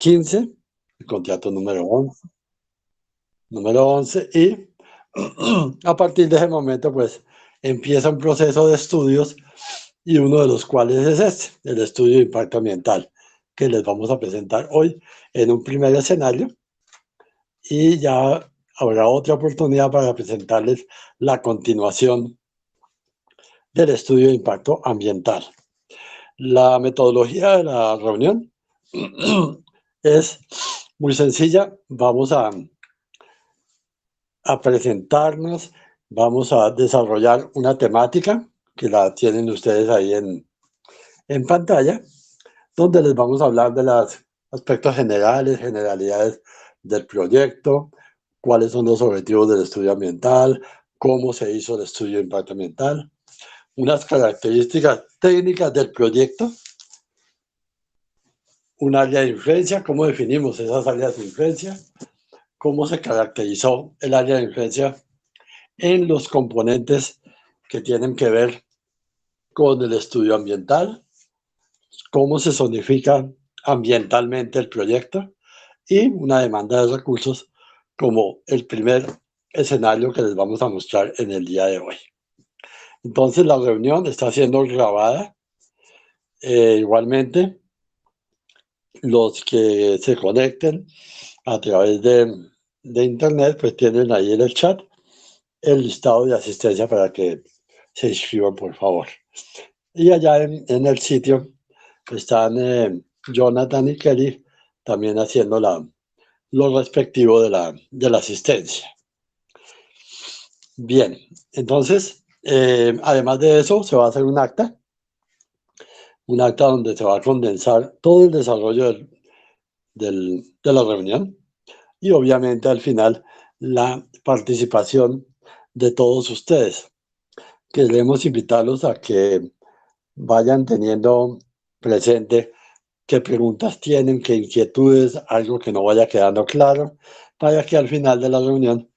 15, el contrato número 11 y a partir de ese momento pues empieza un proceso de estudios y uno de los cuales es este, el estudio de impacto ambiental, que les vamos a presentar hoy en un primer escenario y ya habrá otra oportunidad para presentarles la continuación del estudio de impacto ambiental. La metodología de la reunión es muy sencilla. Vamos a presentarnos, vamos a desarrollar una temática que la tienen ustedes ahí en pantalla, donde les vamos a hablar de los aspectos generales, generalidades del proyecto, cuáles son los objetivos del estudio ambiental, cómo se hizo el estudio de impacto ambiental, unas características técnicas del proyecto, un área de influencia, cómo definimos esas áreas de influencia, cómo se caracterizó el área de influencia en los componentes que tienen que ver con el estudio ambiental, cómo se zonifica ambientalmente el proyecto y una demanda de recursos como el primer escenario que les vamos a mostrar en el día de hoy. Entonces la reunión está siendo grabada. Igualmente, los que se conecten a través de internet pues tienen ahí en el chat el listado de asistencia para que se inscriban, por favor. Y allá en el sitio están Jonathan y Kelly también haciendo lo respectivo de la asistencia. Bien, entonces, además de eso, se va a hacer un acta donde se va a condensar todo el desarrollo de la reunión y obviamente al final la participación de todos ustedes. Queremos invitarlos a que vayan teniendo presente qué preguntas tienen, qué inquietudes, algo que no vaya quedando claro, para que al final de la reunión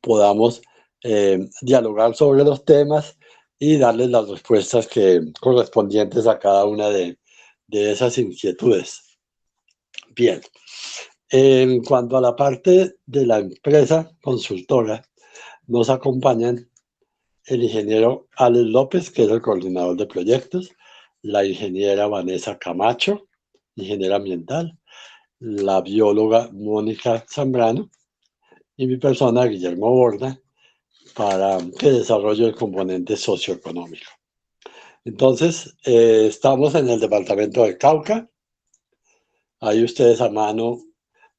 podamos dialogar sobre los temas y darles las respuestas correspondientes a cada una de esas inquietudes. Bien, en cuanto a la parte de la empresa consultora, nos acompañan el ingeniero Alex López, que es el coordinador de proyectos, la ingeniera Vanessa Camacho, ingeniera ambiental, la bióloga Mónica Zambrano y mi persona, Guillermo Borda, para que desarrolle el componente socioeconómico. Entonces, estamos en el departamento de Cauca. Ahí ustedes a mano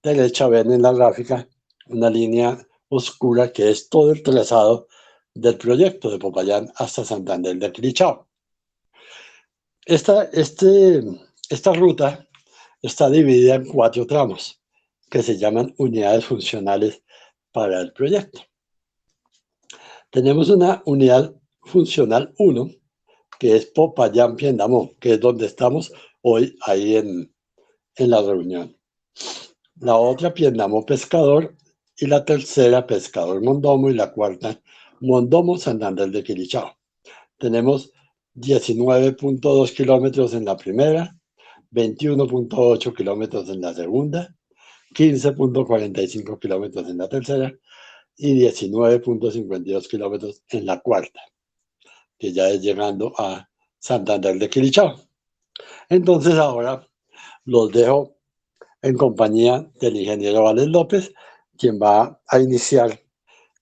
derecha ven en la gráfica una línea oscura que es todo el trazado del proyecto de Popayán hasta Santander de Quilichao. Esta ruta está dividida en 4 tramos que se llaman unidades funcionales para el proyecto. Tenemos una unidad funcional 1, que es Popayán Piendamó, que es donde estamos hoy ahí en la reunión. La otra Piendamó Pescador y la tercera Pescador Mondomo y la cuarta Mondomo Santander de Quilichao. Tenemos 19.2 kilómetros en la primera, 21.8 kilómetros en la segunda, 15.45 kilómetros en la tercera y 19.52 kilómetros en la cuarta, que ya es llegando a Santander de Quilichao. Entonces ahora los dejo en compañía del ingeniero Alex López, quien va a iniciar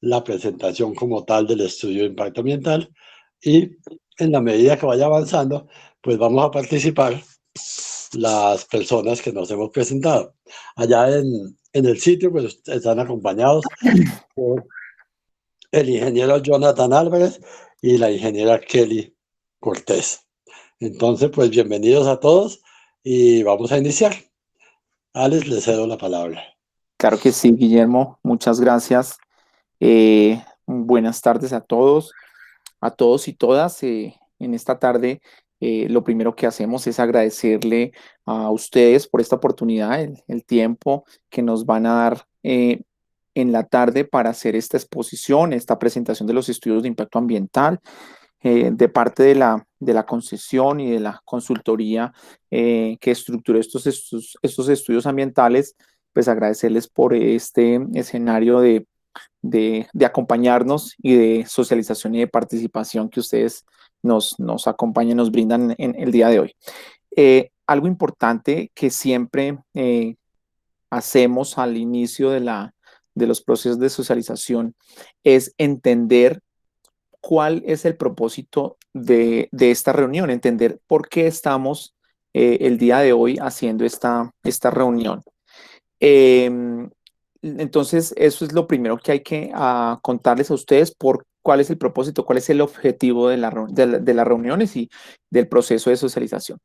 la presentación como tal del estudio de impacto ambiental y en la medida que vaya avanzando, pues vamos a participar las personas que nos hemos presentado. Allá en el sitio pues están acompañados por el ingeniero Jonathan Álvarez y la ingeniera Kelly Cortés. Entonces, pues bienvenidos a todos y vamos a iniciar. Alex, le cedo la palabra. Claro que sí, Guillermo, muchas gracias. Buenas tardes a todos y todas. En esta tarde, lo primero que hacemos es agradecerle a ustedes por esta oportunidad, el tiempo que nos van a dar en la tarde para hacer esta exposición, esta presentación de los estudios de impacto ambiental. de parte de la concesión y de la consultoría que estructuró estos estudios ambientales, pues agradecerles por este escenario de acompañarnos y de socialización y de participación que ustedes nos acompañan, nos brindan en el día de hoy. Algo importante que siempre hacemos al inicio de los procesos de socialización es entender cuál es el propósito de esta reunión, entender por qué estamos el día de hoy haciendo esta reunión. Eh, entonces, eso es lo primero que hay que contarles a ustedes por cuál es el propósito, cuál es el objetivo de las reuniones y del proceso de socialización.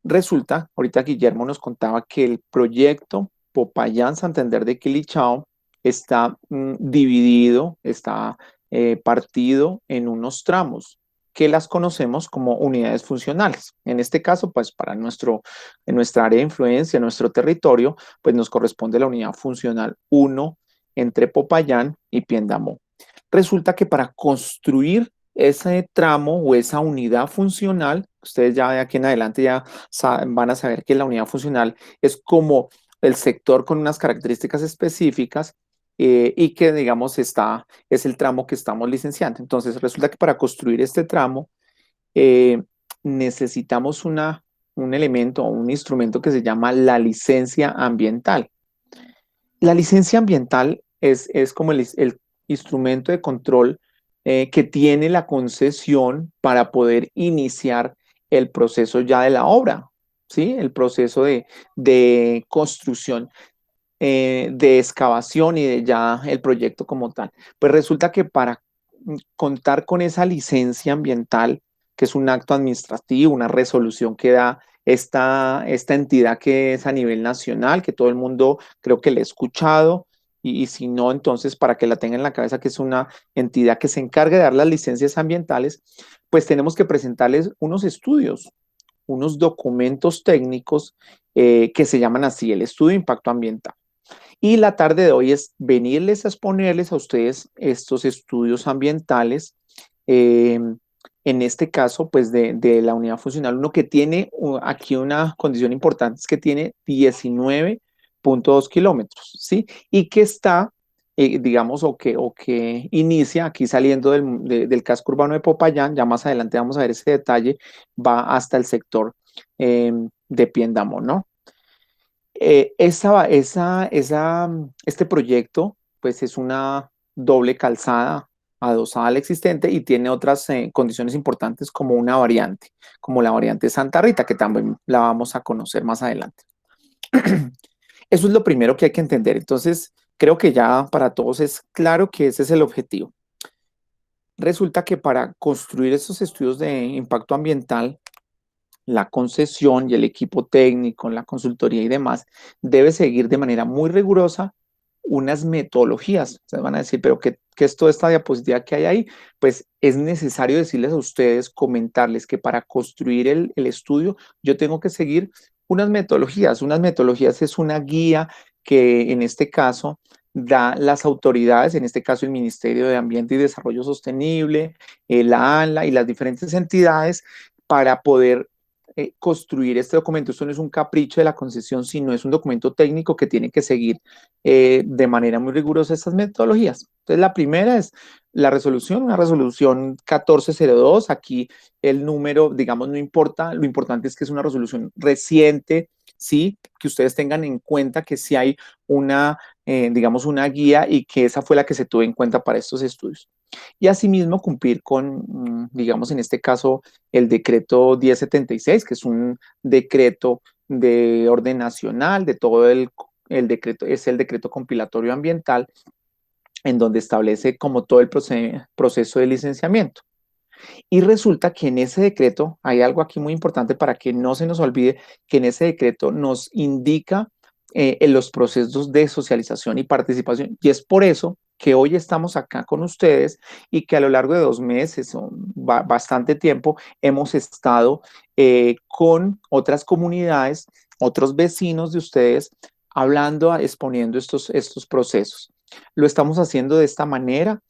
Resulta, ahorita Guillermo nos contaba que el proyecto Popayán Santander de Quilichao está dividido, está partido en unos tramos que las conocemos como unidades funcionales. En este caso, pues para en nuestra área de influencia, nuestro territorio, pues nos corresponde la unidad funcional 1 entre Popayán y Piendamó. Resulta que para construir ese tramo o esa unidad funcional, ustedes ya de aquí en adelante ya van a saber que la unidad funcional es como el sector con unas características específicas y que, digamos, es el tramo que estamos licenciando. Entonces, resulta que para construir este tramo eh, necesitamos un elemento o un instrumento que se llama la licencia ambiental. La licencia ambiental es como el instrumento de control que tiene la concesión para poder iniciar el proceso ya de la obra, ¿sí? El proceso de construcción, de excavación y de ya el proyecto como tal. Pues resulta que para contar con esa licencia ambiental, que es un acto administrativo, una resolución que da esta entidad que es a nivel nacional, que todo el mundo creo que le ha escuchado, y si no, entonces para que la tengan en la cabeza que es una entidad que se encarga de dar las licencias ambientales, pues tenemos que presentarles unos estudios, unos documentos técnicos que se llaman así, el estudio de impacto ambiental. Y la tarde de hoy es venirles a exponerles a ustedes estos estudios ambientales, eh, en este caso, pues de la unidad funcional uno que tiene aquí una condición importante, es que tiene 19.2 kilómetros, ¿sí? Y que está, digamos, o que inicia aquí saliendo del casco urbano de Popayán, ya más adelante vamos a ver ese detalle, va hasta el sector de Piendamó, ¿no? Este proyecto, pues es una doble calzada adosada al existente y tiene otras condiciones importantes como una variante, como la variante Santa Rita, que también la vamos a conocer más adelante. Eso es lo primero que hay que entender. Entonces, creo que ya para todos es claro que ese es el objetivo. Resulta que para construir estos estudios de impacto ambiental, la concesión y el equipo técnico, la consultoría y demás, debe seguir de manera muy rigurosa unas metodologías. Ustedes van a decir, pero ¿qué es toda esta diapositiva que hay ahí? Pues es necesario decirles a ustedes, comentarles que para construir el estudio yo tengo que seguir unas metodologías. Unas metodologías es una guía que en este caso da las autoridades, en este caso el Ministerio de Ambiente y Desarrollo Sostenible, la ANLA y las diferentes entidades para poder construir este documento. Esto no es un capricho de la concesión, sino es un documento técnico que tiene que seguir de manera muy rigurosa estas metodologías. Entonces, la primera es la resolución, una resolución 1402. Aquí el número, digamos, no importa, lo importante es que es una resolución reciente, sí, que ustedes tengan en cuenta que si hay una, digamos, una guía y que esa fue la que se tuvo en cuenta para estos estudios. Y asimismo cumplir con, digamos, en este caso, el decreto 1076, que es un decreto de orden nacional, de todo el decreto, es el decreto compilatorio ambiental, en donde establece como todo el proceso de licenciamiento. Y resulta que en ese decreto hay algo aquí muy importante para que no se nos olvide, que en ese decreto nos indica en los procesos de socialización y participación. Y es por eso que hoy estamos acá con ustedes y que a lo largo de 2 meses o bastante tiempo hemos estado con otras comunidades, otros vecinos de ustedes, hablando, exponiendo estos procesos. Lo estamos haciendo de esta manera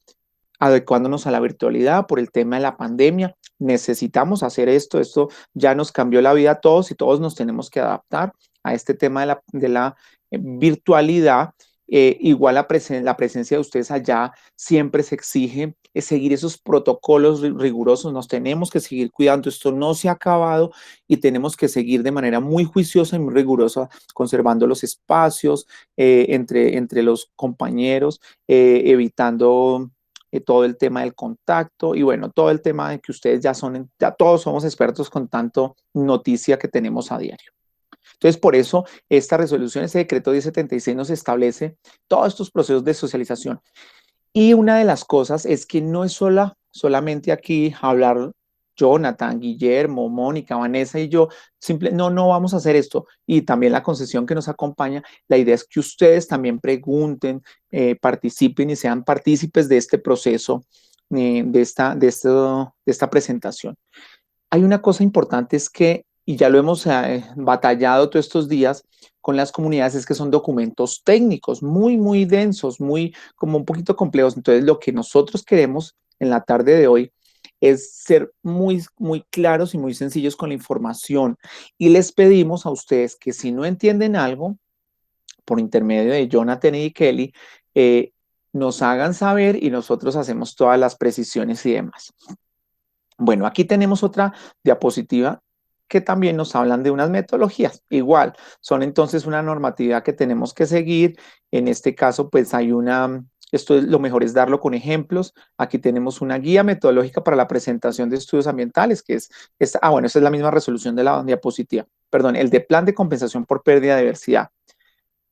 adecuándonos a la virtualidad por el tema de la pandemia. Necesitamos hacer esto ya nos cambió la vida a todos y todos nos tenemos que adaptar a este tema de la virtualidad. Igual la presencia de ustedes allá siempre se exige seguir esos protocolos rigurosos, nos tenemos que seguir cuidando, esto no se ha acabado y tenemos que seguir de manera muy juiciosa y muy rigurosa, conservando los espacios entre los compañeros, evitando todo el tema del contacto y bueno, todo el tema de que ustedes ya todos somos expertos con tanto noticia que tenemos a diario. Entonces, por eso esta resolución, ese decreto 1076 nos establece todos estos procesos de socialización. Y una de las cosas es que no es solamente aquí hablar Jonathan, Guillermo, Mónica, Vanessa y yo, no vamos a hacer esto. Y también la concesión que nos acompaña, la idea es que ustedes también pregunten, participen y sean partícipes de este proceso, de esta presentación. Hay una cosa importante es que, y ya lo hemos batallado todos estos días con las comunidades, es que son documentos técnicos muy, muy densos, muy como un poquito complejos. Entonces, lo que nosotros queremos en la tarde de hoy es ser muy, muy claros y muy sencillos con la información. Y les pedimos a ustedes que si no entienden algo, por intermedio de Jonathan y Kelly, nos hagan saber y nosotros hacemos todas las precisiones y demás. Bueno, aquí tenemos otra diapositiva que también nos hablan de unas metodologías. Igual, son entonces una normatividad que tenemos que seguir. En este caso, pues esto es, lo mejor es darlo con ejemplos. Aquí tenemos una guía metodológica para la presentación de estudios ambientales, que bueno, esa es la misma resolución de la diapositiva. Perdón, el de plan de compensación por pérdida de diversidad.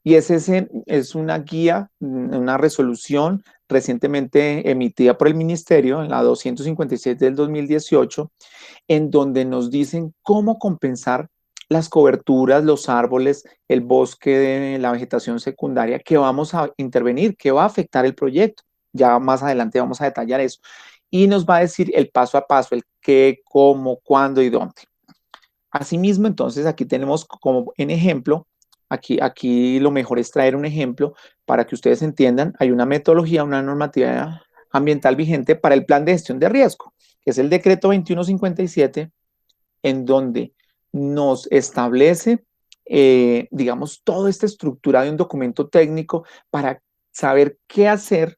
Y es una guía, una resolución recientemente emitida por el Ministerio, en la 256 del 2018, en donde nos dicen cómo compensar las coberturas, los árboles, el bosque de la vegetación secundaria que vamos a intervenir, que va a afectar el proyecto. Ya más adelante vamos a detallar eso. Y nos va a decir el paso a paso, el qué, cómo, cuándo y dónde. Asimismo, entonces aquí tenemos como en ejemplo, aquí lo mejor es traer un ejemplo para que ustedes entiendan. Hay una metodología, una normativa ambiental vigente para el plan de gestión de riesgo, que es el decreto 2157, en donde nos establece, digamos, toda esta estructura de un documento técnico para saber qué hacer,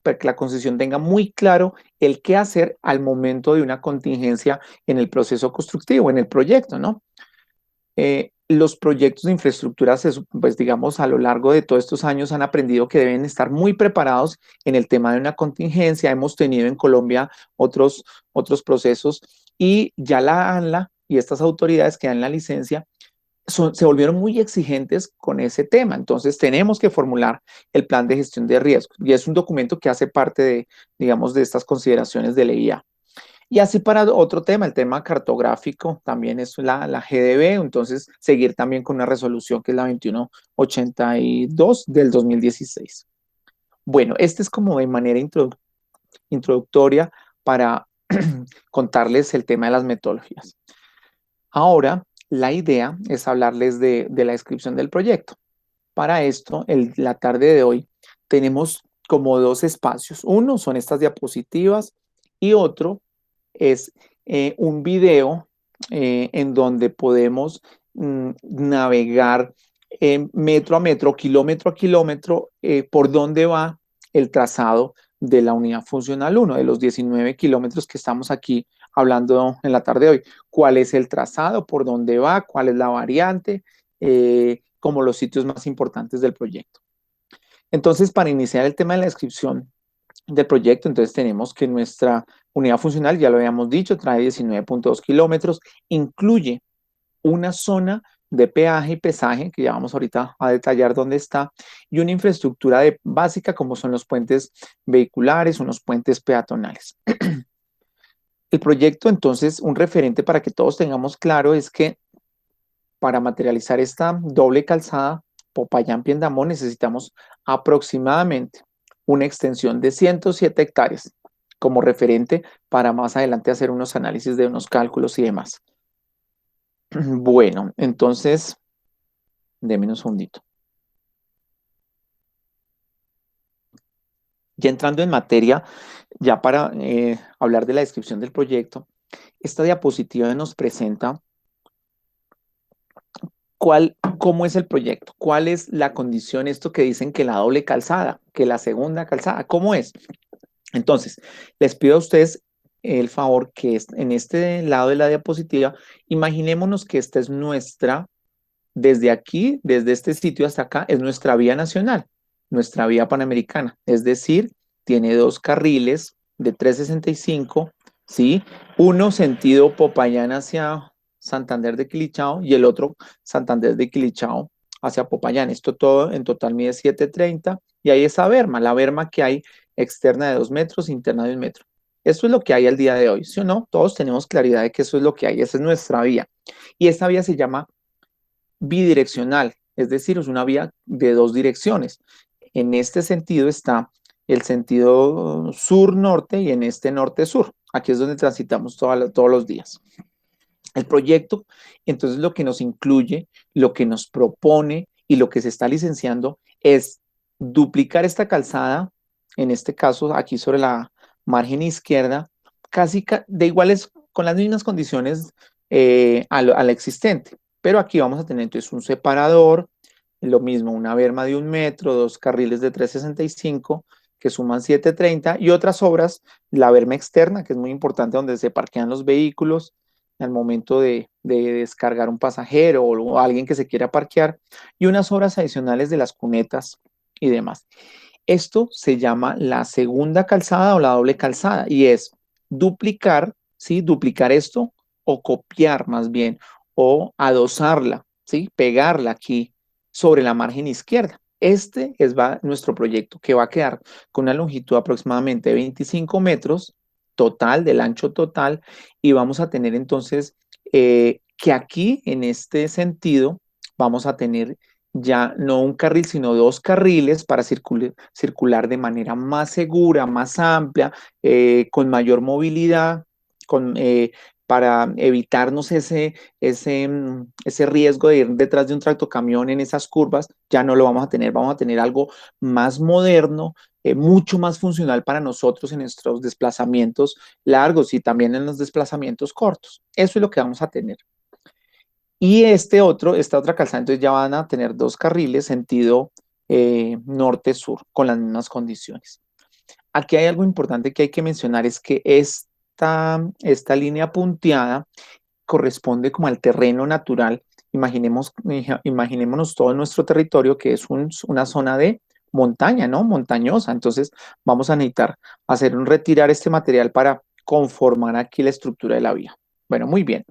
para que la concesión tenga muy claro el qué hacer al momento de una contingencia en el proceso constructivo, en el proyecto, ¿no? Los proyectos de infraestructura, pues digamos, a lo largo de todos estos años han aprendido que deben estar muy preparados en el tema de una contingencia. Hemos tenido en Colombia otros procesos y ya la ANLA y estas autoridades que dan la licencia se volvieron muy exigentes con ese tema. Entonces tenemos que formular el plan de gestión de riesgos y es un documento que hace parte de, digamos, de estas consideraciones de la IA. Y así para otro tema, el tema cartográfico, también es la GDB, entonces seguir también con una resolución que es la 2182 del 2016. Bueno, este es como de manera introductoria para contarles el tema de las metodologías. Ahora, la idea es hablarles de la descripción del proyecto. Para esto, la tarde de hoy, tenemos como dos espacios. Uno son estas diapositivas y otro es un video en donde podemos navegar metro a metro, kilómetro a kilómetro, por dónde va el trazado de la unidad funcional 1, de los 19 kilómetros que estamos aquí hablando en la tarde de hoy. ¿Cuál es el trazado? ¿Por dónde va? ¿Cuál es la variante? Como los sitios más importantes del proyecto. Entonces, para iniciar el tema de la descripción del proyecto, entonces tenemos que nuestra unidad funcional, ya lo habíamos dicho, trae 19.2 kilómetros, incluye una zona de peaje y pesaje, que ya vamos ahorita a detallar dónde está, y una infraestructura básica como son los puentes vehiculares, unos puentes peatonales. El proyecto, entonces, un referente para que todos tengamos claro es que para materializar esta doble calzada Popayán-Piendamó necesitamos aproximadamente una extensión de 107 hectáreas como referente para más adelante hacer unos análisis de unos cálculos y demás. Bueno, entonces, déme un segundito. Ya entrando en materia, ya para hablar de la descripción del proyecto, esta diapositiva nos presenta cómo es el proyecto, cuál es la condición, esto que dicen que la doble calzada, que la segunda calzada, ¿cómo es? Entonces, les pido a ustedes el favor que en este lado de la diapositiva, imaginémonos que esta es nuestra, desde aquí, desde este sitio hasta acá, es nuestra vía nacional, nuestra vía panamericana, es decir, tiene dos carriles de 365, ¿sí? Uno sentido Popayán hacia Santander de Quilichao y el otro Santander de Quilichao hacia Popayán. Esto todo en total mide 730 y hay esa berma, la berma que hay externa de 2 metros, interna de 1 metro. Eso es lo que hay al día de hoy, ¿sí o no? Todos tenemos claridad de que eso es lo que hay, esa es nuestra vía. Y esta vía se llama bidireccional, es decir, es una vía de dos direcciones. En este sentido está el sentido sur-norte y en este norte-sur. Aquí es donde transitamos todos los días. El proyecto, entonces, lo que nos incluye, lo que nos propone y lo que se está licenciando es duplicar esta calzada, en este caso aquí sobre la margen izquierda, casi de iguales, con las mismas condiciones a la existente. Pero aquí vamos a tener entonces un separador, lo mismo, una berma de 1 metro, dos carriles de 365 que suman 730 y otras obras, la berma externa, que es muy importante, donde se parquean los vehículos al momento de descargar un pasajero o alguien que se quiera parquear, y unas obras adicionales de las cunetas y demás. Esto se llama la segunda calzada o la doble calzada y es duplicar, ¿sí? Duplicar esto o copiar más bien o adosarla, ¿sí? Pegarla aquí sobre la margen izquierda. Este es nuestro proyecto que va a quedar con una longitud aproximadamente de 25 metros total, del ancho total, y vamos a tener entonces que aquí en este sentido vamos a tener ya no un carril, sino dos carriles para circular de manera más segura, más amplia, con mayor movilidad, con, para evitarnos ese riesgo de ir detrás de un tractocamión en esas curvas, ya no lo vamos a tener algo más moderno, mucho más funcional para nosotros en nuestros desplazamientos largos y también en los desplazamientos cortos. Eso es lo que vamos a tener. Y esta otra calzada, entonces ya van a tener dos carriles sentido norte-sur con las mismas condiciones. Aquí hay algo importante que hay que mencionar, es que esta línea punteada corresponde como al terreno natural. Imaginémonos todo nuestro territorio que es una zona de montaña, ¿no? Montañosa. Entonces vamos a necesitar retirar este material para conformar aquí la estructura de la vía. Bueno, muy bien.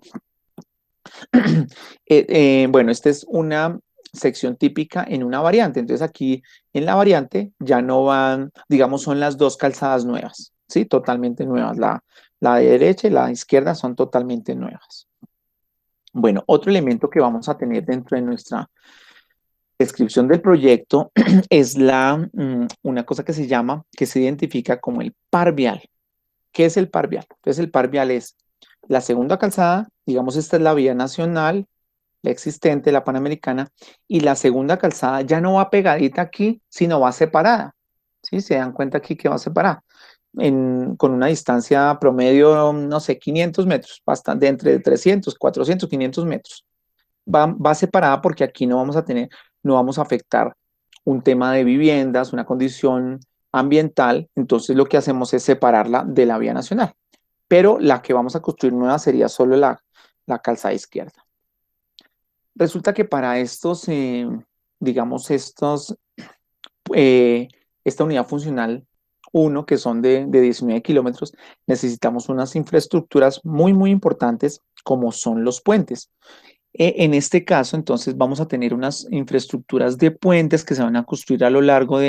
Bueno, esta es una sección típica en una variante. Entonces aquí en la variante ya no van, digamos, son las dos calzadas nuevas, ¿sí? Totalmente nuevas. La de derecha y la izquierda son totalmente nuevas. Bueno, otro elemento que vamos a tener dentro de nuestra descripción del proyecto es una cosa que se identifica como el par vial. ¿Qué es el par vial? Entonces el par vial es la segunda calzada, digamos, esta es la vía nacional, la existente, la panamericana, y la segunda calzada ya no va pegadita aquí, sino va separada. ¿Sí? Se dan cuenta aquí que va separada. Con una distancia promedio, no sé, 500 metros, bastante, entre 300, 400, 500 metros. Va separada porque aquí no vamos a afectar un tema de viviendas, una condición ambiental, entonces lo que hacemos es separarla de la vía nacional. Pero la que vamos a construir nueva sería solo la calzada izquierda. Resulta que para digamos, esta unidad funcional 1, que son de 19 kilómetros, necesitamos unas infraestructuras muy, muy importantes como son los puentes. En este caso, entonces, vamos a tener unas infraestructuras de puentes que se van a construir a lo largo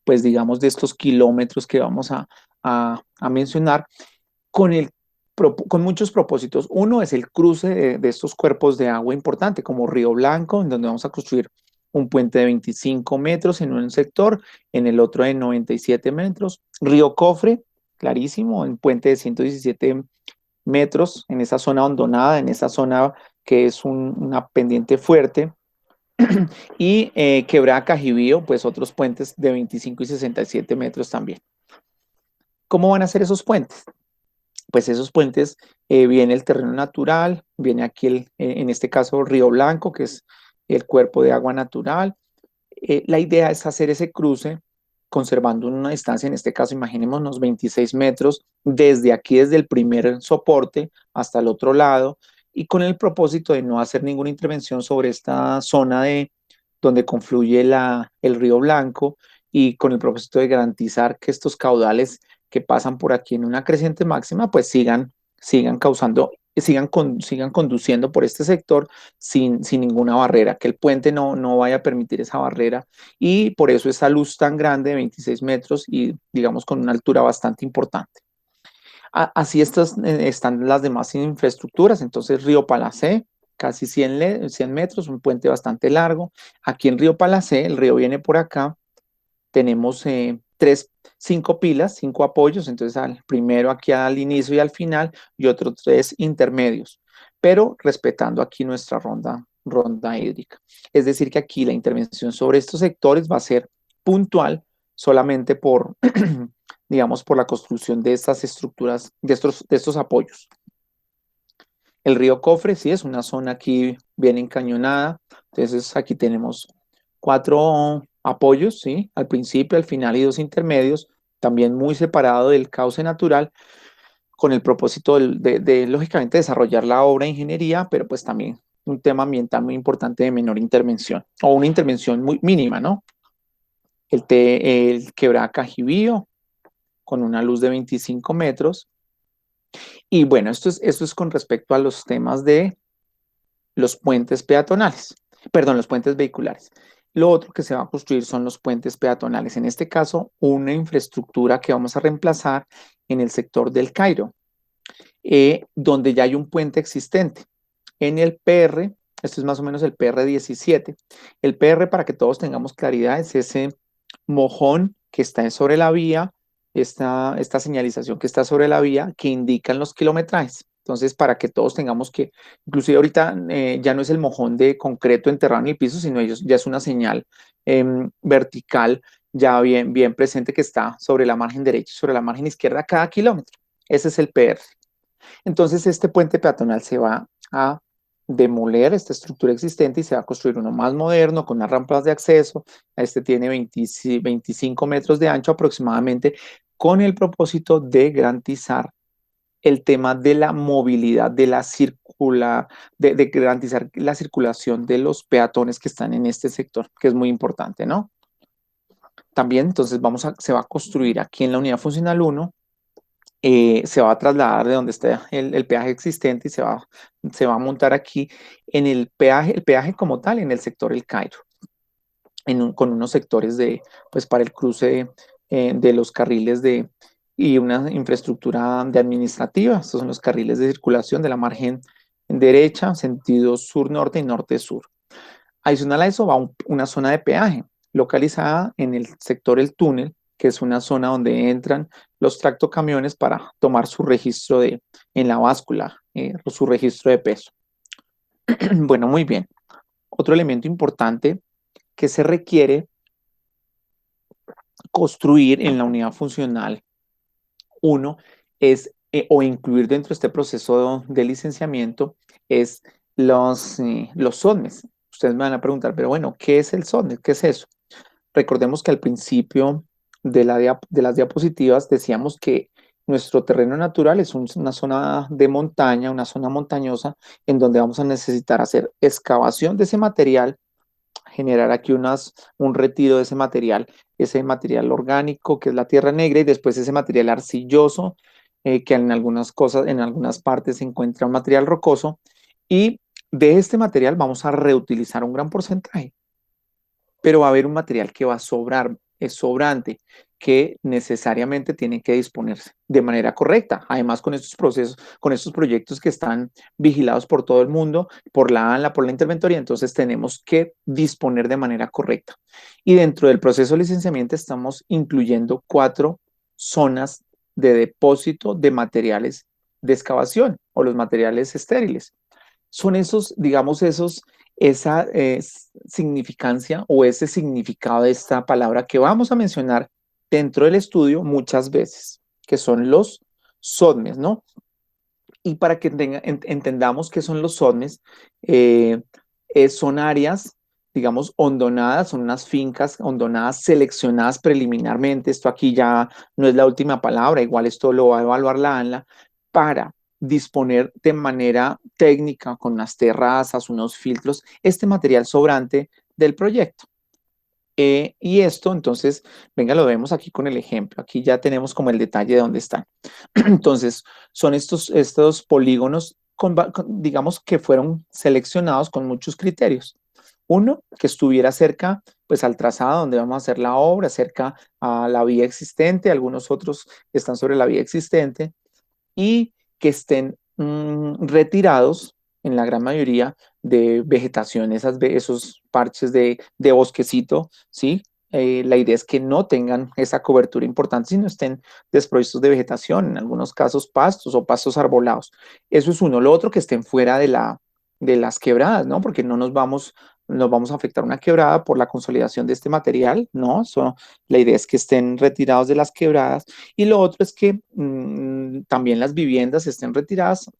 pues, digamos, de estos kilómetros que vamos a mencionar con muchos propósitos. Uno es el cruce de estos cuerpos de agua importante, como Río Blanco, en donde vamos a construir un puente de 25 metros en un sector, en el otro de 97 metros. Río Cofre, clarísimo, un puente de 117 metros en esa zona hondonada, en esa zona que es una pendiente fuerte. Y Quebrada Cajibío, pues otros puentes de 25 y 67 metros también. ¿Cómo van a ser esos puentes? Pues esos puentes, viene el terreno natural, viene aquí, en este caso, Río Blanco, que es el cuerpo de agua natural. La idea es hacer ese cruce conservando una distancia, en este caso, imaginémonos 26 metros, desde aquí, desde el primer soporte hasta el otro lado, y con el propósito de no hacer ninguna intervención sobre esta zona de donde confluye el Río Blanco, y con el propósito de garantizar que estos caudales que pasan por aquí en una creciente máxima, pues sigan causando, sigan conduciendo por este sector sin ninguna barrera, que el puente no vaya a permitir esa barrera, y por eso esa luz tan grande de 26 metros y digamos con una altura bastante importante. Así están las demás infraestructuras. Entonces Río Palacé, casi 100 metros, un puente bastante largo. Aquí en Río Palacé, el río viene por acá, tenemos cinco pilas, cinco apoyos, entonces al primero aquí al inicio y al final, y otros tres intermedios, pero respetando aquí nuestra ronda hídrica. Es decir, que aquí la intervención sobre estos sectores va a ser puntual solamente por, digamos, por la construcción de estas estructuras, de estos apoyos. El río Cofre, sí, es una zona aquí bien encañonada, entonces aquí tenemos 4 apoyos, ¿sí? Al principio, al final y 2 intermedios, también muy separado del cauce natural, con el propósito lógicamente, desarrollar la obra de ingeniería, pero pues también un tema ambiental muy importante de menor intervención, o una intervención muy mínima, ¿no? El quebrada Cajibío, con una luz de 25 metros. Y bueno, esto es con respecto a los temas de los puentes peatonales, perdón, los puentes vehiculares. Lo otro que se va a construir son los puentes peatonales. En este caso, una infraestructura que vamos a reemplazar en el sector del Cairo, donde ya hay un puente existente. En el PR, esto es más o menos el PR 17. El PR, para que todos tengamos claridad, es ese mojón que está sobre la vía, esta señalización que está sobre la vía, que indican los kilometrajes. Entonces, para que todos tengamos que, inclusive ahorita, ya no es el mojón de concreto enterrado en el piso, sino ya es una señal vertical, ya bien presente, que está sobre la margen derecha y sobre la margen izquierda cada kilómetro. Ese es el PR. Entonces, este puente peatonal se va a demoler, esta estructura existente, y se va a construir uno más moderno, con unas rampas de acceso. Este tiene 25 metros de ancho aproximadamente, con el propósito de garantizar el tema de la movilidad, de garantizar la circulación de los peatones que están en este sector, que es muy importante, ¿no? También, entonces, se va a construir aquí en la unidad funcional 1, se va a trasladar de donde está el peaje existente, y se va a montar aquí en el peaje como tal, en el sector El Cairo, con unos sectores pues para el cruce de los carriles y una infraestructura de administrativa. Estos son los carriles de circulación de la margen derecha, sentido sur-norte y norte-sur. Adicional a eso va una zona de peaje localizada en el sector El Túnel, que es una zona donde entran los tractocamiones para tomar su registro en la báscula, su registro de peso. Bueno, muy bien. Otro elemento importante que se requiere construir en la unidad funcional 1 es, o incluir dentro de este proceso de licenciamiento, es los SODMES. Ustedes me van a preguntar, pero bueno, ¿qué es el SODMES? ¿Qué es eso? Recordemos que al principio de las diapositivas decíamos que nuestro terreno natural es una zona de montaña, una zona montañosa, en donde vamos a necesitar hacer excavación de ese material, generar aquí un retiro de ese material orgánico que es la tierra negra, y después ese material arcilloso, que en algunas partes se encuentra un material rocoso, y de este material vamos a reutilizar un gran porcentaje, pero va a haber un material que va a sobrar, es sobrante, que necesariamente tiene que disponerse de manera correcta. Además, con estos procesos, con estos proyectos que están vigilados por todo el mundo, por la ANLA, por la interventoría, entonces tenemos que disponer de manera correcta. Y dentro del proceso de licenciamiento estamos incluyendo 4 zonas de depósito de materiales de excavación, o los materiales estériles. Son esa significancia, o ese significado de esta palabra, que vamos a mencionar dentro del estudio muchas veces, que son los SODMES, ¿no? Y para que entendamos qué son los SODMES, son áreas, digamos, hondonadas, son unas fincas hondonadas seleccionadas preliminarmente. Esto aquí ya no es la última palabra, igual esto lo va a evaluar la ANLA, para disponer de manera técnica, con unas terrazas, unos filtros, este material sobrante del proyecto. Y esto, entonces, venga, lo vemos aquí con el ejemplo. Aquí ya tenemos como el detalle de dónde están. Entonces, son estos polígonos, digamos, que fueron seleccionados con muchos criterios. Uno, que estuviera cerca, pues, al trazado donde vamos a hacer la obra, cerca a la vía existente. Algunos otros están sobre la vía existente. Y que estén retirados, en la gran mayoría, de vegetación, esos parches de bosquecito, ¿sí? La idea es que no tengan esa cobertura importante, sino estén desprovistos de vegetación, en algunos casos pastos o pastos arbolados. Eso es uno. Lo otro, que estén fuera de las quebradas, ¿no? Porque no nos vamos a afectar una quebrada por la consolidación de este material, ¿no? La idea es que estén retirados de las quebradas. Y lo otro es que también las viviendas estén retiradas,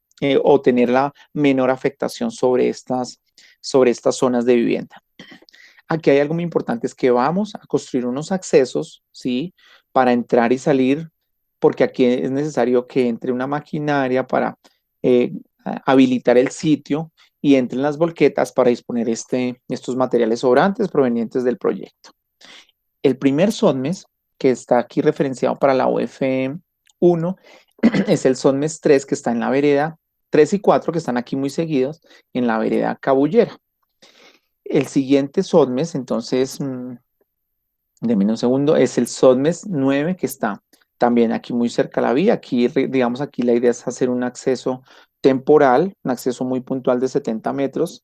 o tener la menor afectación sobre estas zonas de vivienda. Aquí hay algo muy importante, es que vamos a construir unos accesos, ¿sí? Para entrar y salir, porque aquí es necesario que entre una maquinaria para eh, habilitar el sitio y entren las volquetas para disponer estos materiales sobrantes provenientes del proyecto. El primer SODMES, que está aquí referenciado para la UF 1, es el SODMES 3, que está en la vereda 3 y 4, que están aquí muy seguidos, en la vereda Cabullera. El siguiente SODMES, entonces, denme un segundo, es el SODMES 9, que está también aquí muy cerca a la vía. Aquí, digamos, aquí la idea es hacer un acceso temporal, un acceso muy puntual de 70 metros,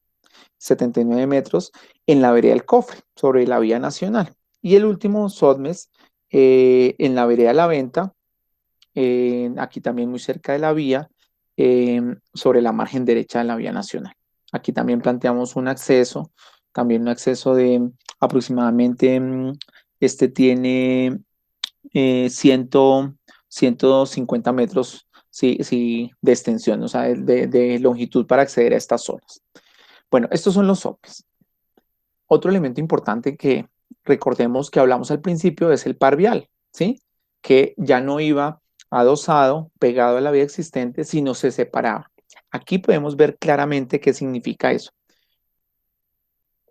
79 metros, en la vereda del Cofre, sobre la vía nacional. Y el último SODMES, en la vereda La Venta, aquí también muy cerca de la vía, sobre la margen derecha de la vía nacional. Aquí también planteamos un acceso, también un acceso de aproximadamente, este tiene 100, 150 metros, sí, sí, de extensión, o sea, de longitud para acceder a estas zonas. Bueno, estos son los SOPs. Otro elemento importante que recordemos que hablamos al principio es el par vial, ¿sí? Que ya no iba adosado, pegado a la vía existente, sino se separaba. Aquí podemos ver claramente qué significa eso.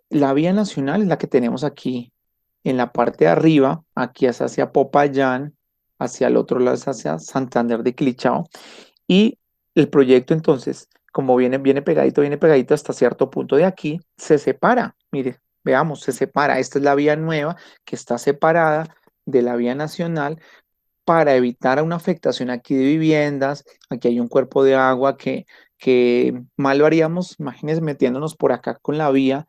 La vía nacional es la que tenemos aquí en la parte de arriba, aquí es hacia Popayán, hacia el otro lado es hacia Santander de Quilichao, y el proyecto, entonces, como viene pegadito hasta cierto punto de aquí, se separa. Mire, veamos, se separa. Esta es la vía nueva que está separada de la vía nacional para evitar una afectación aquí de viviendas. Aquí hay un cuerpo de agua que mal lo haríamos, imagínense, metiéndonos por acá con la vía,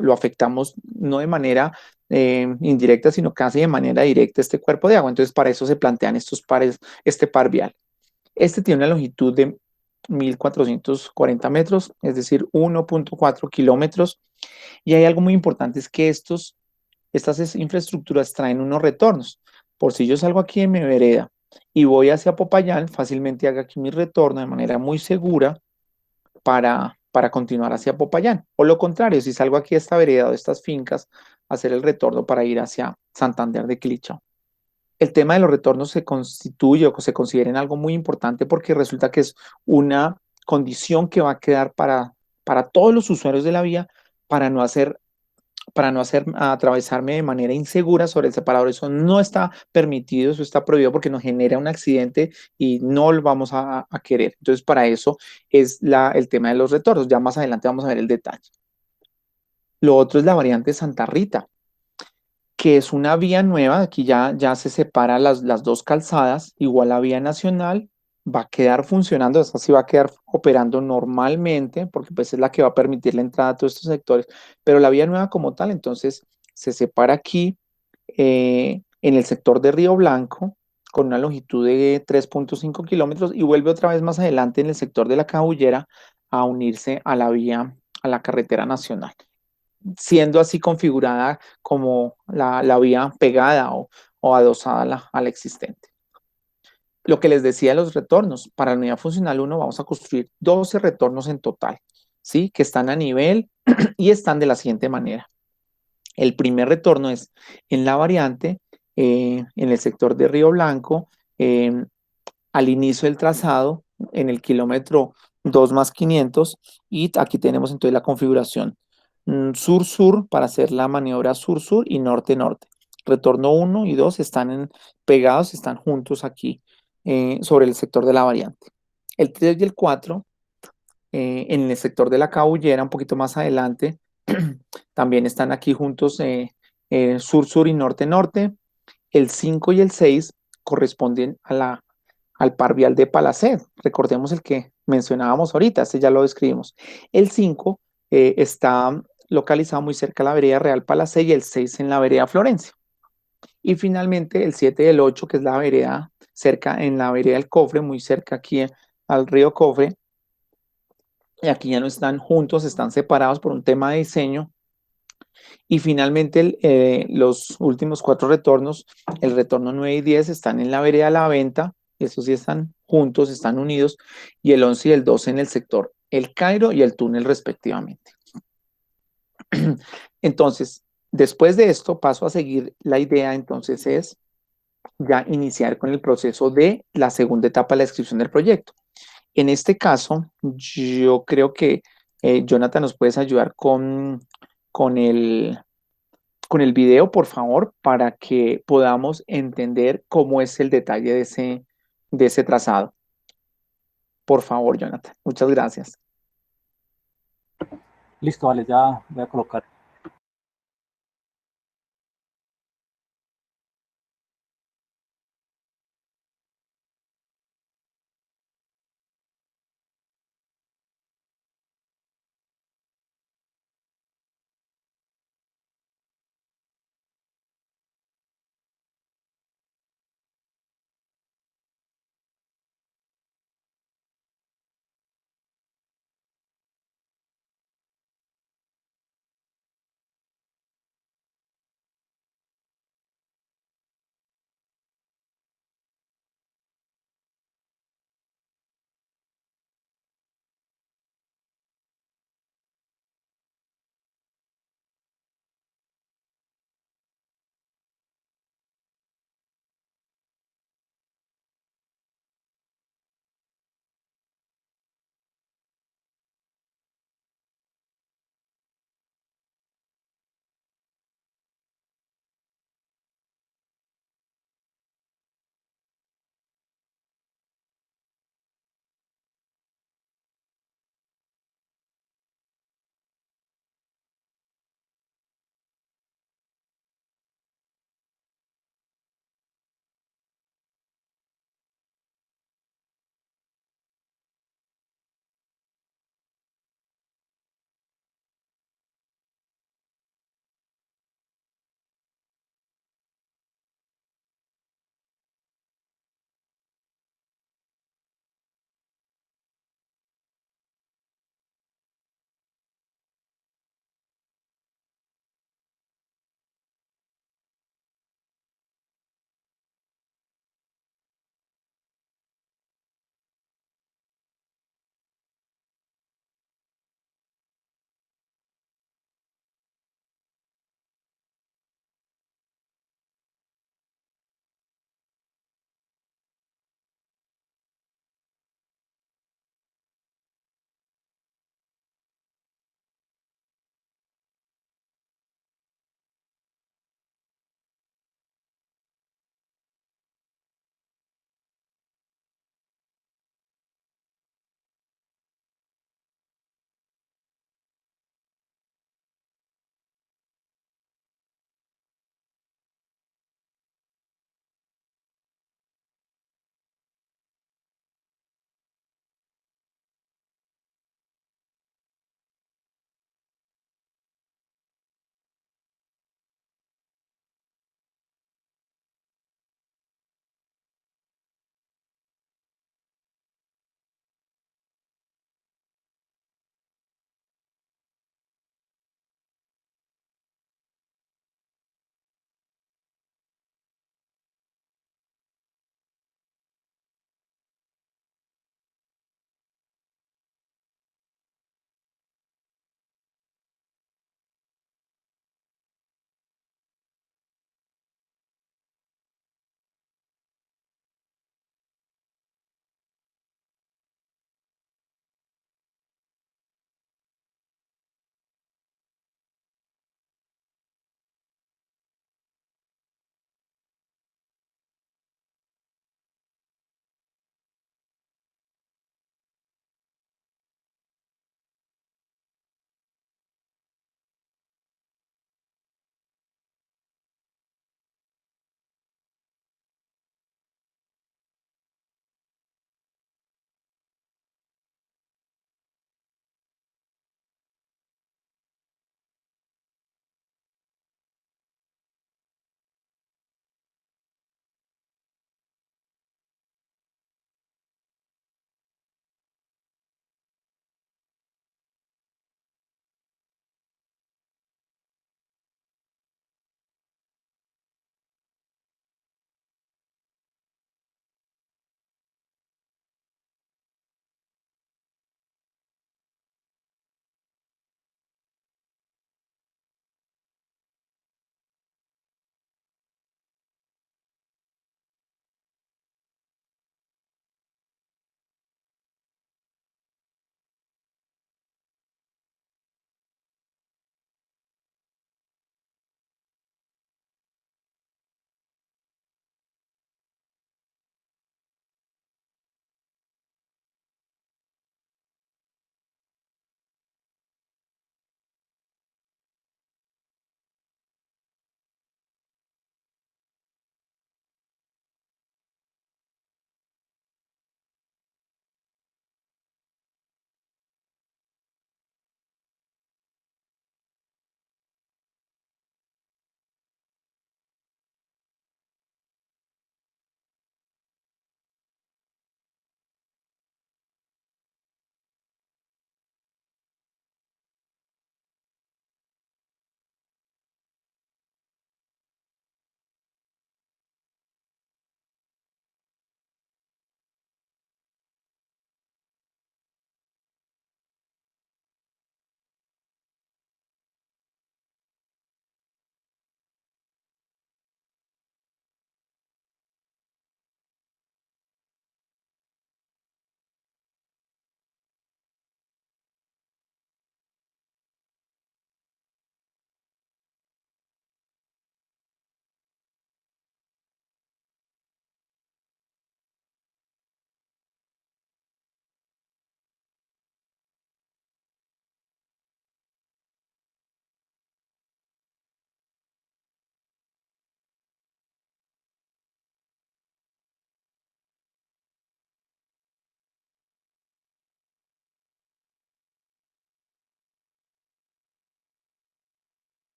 lo afectamos no de manera indirecta, sino casi de manera directa este cuerpo de agua. Entonces, para eso se plantean estos pares, este par vial. Este tiene una longitud de 1.440 metros, es decir, 1.4 kilómetros. Y hay algo muy importante, es que estas infraestructuras traen unos retornos. Por si yo salgo aquí de mi vereda y voy hacia Popayán, fácilmente haga aquí mi retorno de manera muy segura para continuar hacia Popayán. O lo contrario, si salgo aquí de esta vereda o de estas fincas, hacer el retorno para ir hacia Santander de Quilichao. El tema de los retornos se constituye o se considera en algo muy importante, porque resulta que es una condición que va a quedar para todos los usuarios de la vía, para no hacer atravesarme de manera insegura sobre el separador. Eso no está permitido, eso está prohibido, porque nos genera un accidente y no lo vamos a querer. Entonces, para eso es el tema de los retornos. Ya más adelante vamos a ver el detalle. Lo otro es la variante Santa Rita, que es una vía nueva. Aquí ya se separan las dos calzadas, igual la vía nacional va a quedar funcionando, esa sí va a quedar operando normalmente, porque pues es la que va a permitir la entrada a todos estos sectores, pero la vía nueva como tal, entonces se separa aquí, en el sector de Río Blanco, con una longitud de 3.5 kilómetros, y vuelve otra vez más adelante en el sector de la Cabullera a unirse a la vía, a la carretera nacional, siendo así configurada como la vía pegada o adosada a la existente. Lo que les decía de los retornos, para la unidad funcional 1 vamos a construir 12 retornos en total, ¿sí? Que están a nivel y están de la siguiente manera. El primer retorno es en la variante, en el sector de Río Blanco, al inicio del trazado, en el kilómetro 2 más 500, y aquí tenemos entonces la configuración sur-sur para hacer la maniobra sur-sur y norte-norte. Retorno 1 y 2 pegados, están juntos aquí sobre el sector de la variante. El 3 y el 4 en el sector de la Cabullera, un poquito más adelante, también están aquí juntos sur-sur y norte-norte. El 5 y el 6 corresponden al par vial de Palacet. Recordemos el que mencionábamos ahorita, este ya lo describimos. El 5 está localizado muy cerca de la vereda Real Palacet y el 6 en la vereda Florencia. Y finalmente el 7 y el 8, que es la vereda cerca, en la vereda del Cofre, muy cerca aquí al río Cofre. Y aquí ya no están juntos, están separados por un tema de diseño. Y finalmente los últimos 4 retornos, el retorno 9 y 10 están en la vereda de la venta, estos sí están juntos, están unidos, y el 11 y el 12 en el sector El Cairo y el túnel respectivamente. Entonces, después de esto paso a seguir, la idea entonces es ya iniciar con el proceso de la segunda etapa de la descripción del proyecto. En este caso, yo creo que Jonathan nos puedes ayudar con con el video, por favor, para que podamos entender cómo es el detalle de ese trazado. Por favor, Jonathan. Muchas gracias. Listo, vale, ya voy a colocar.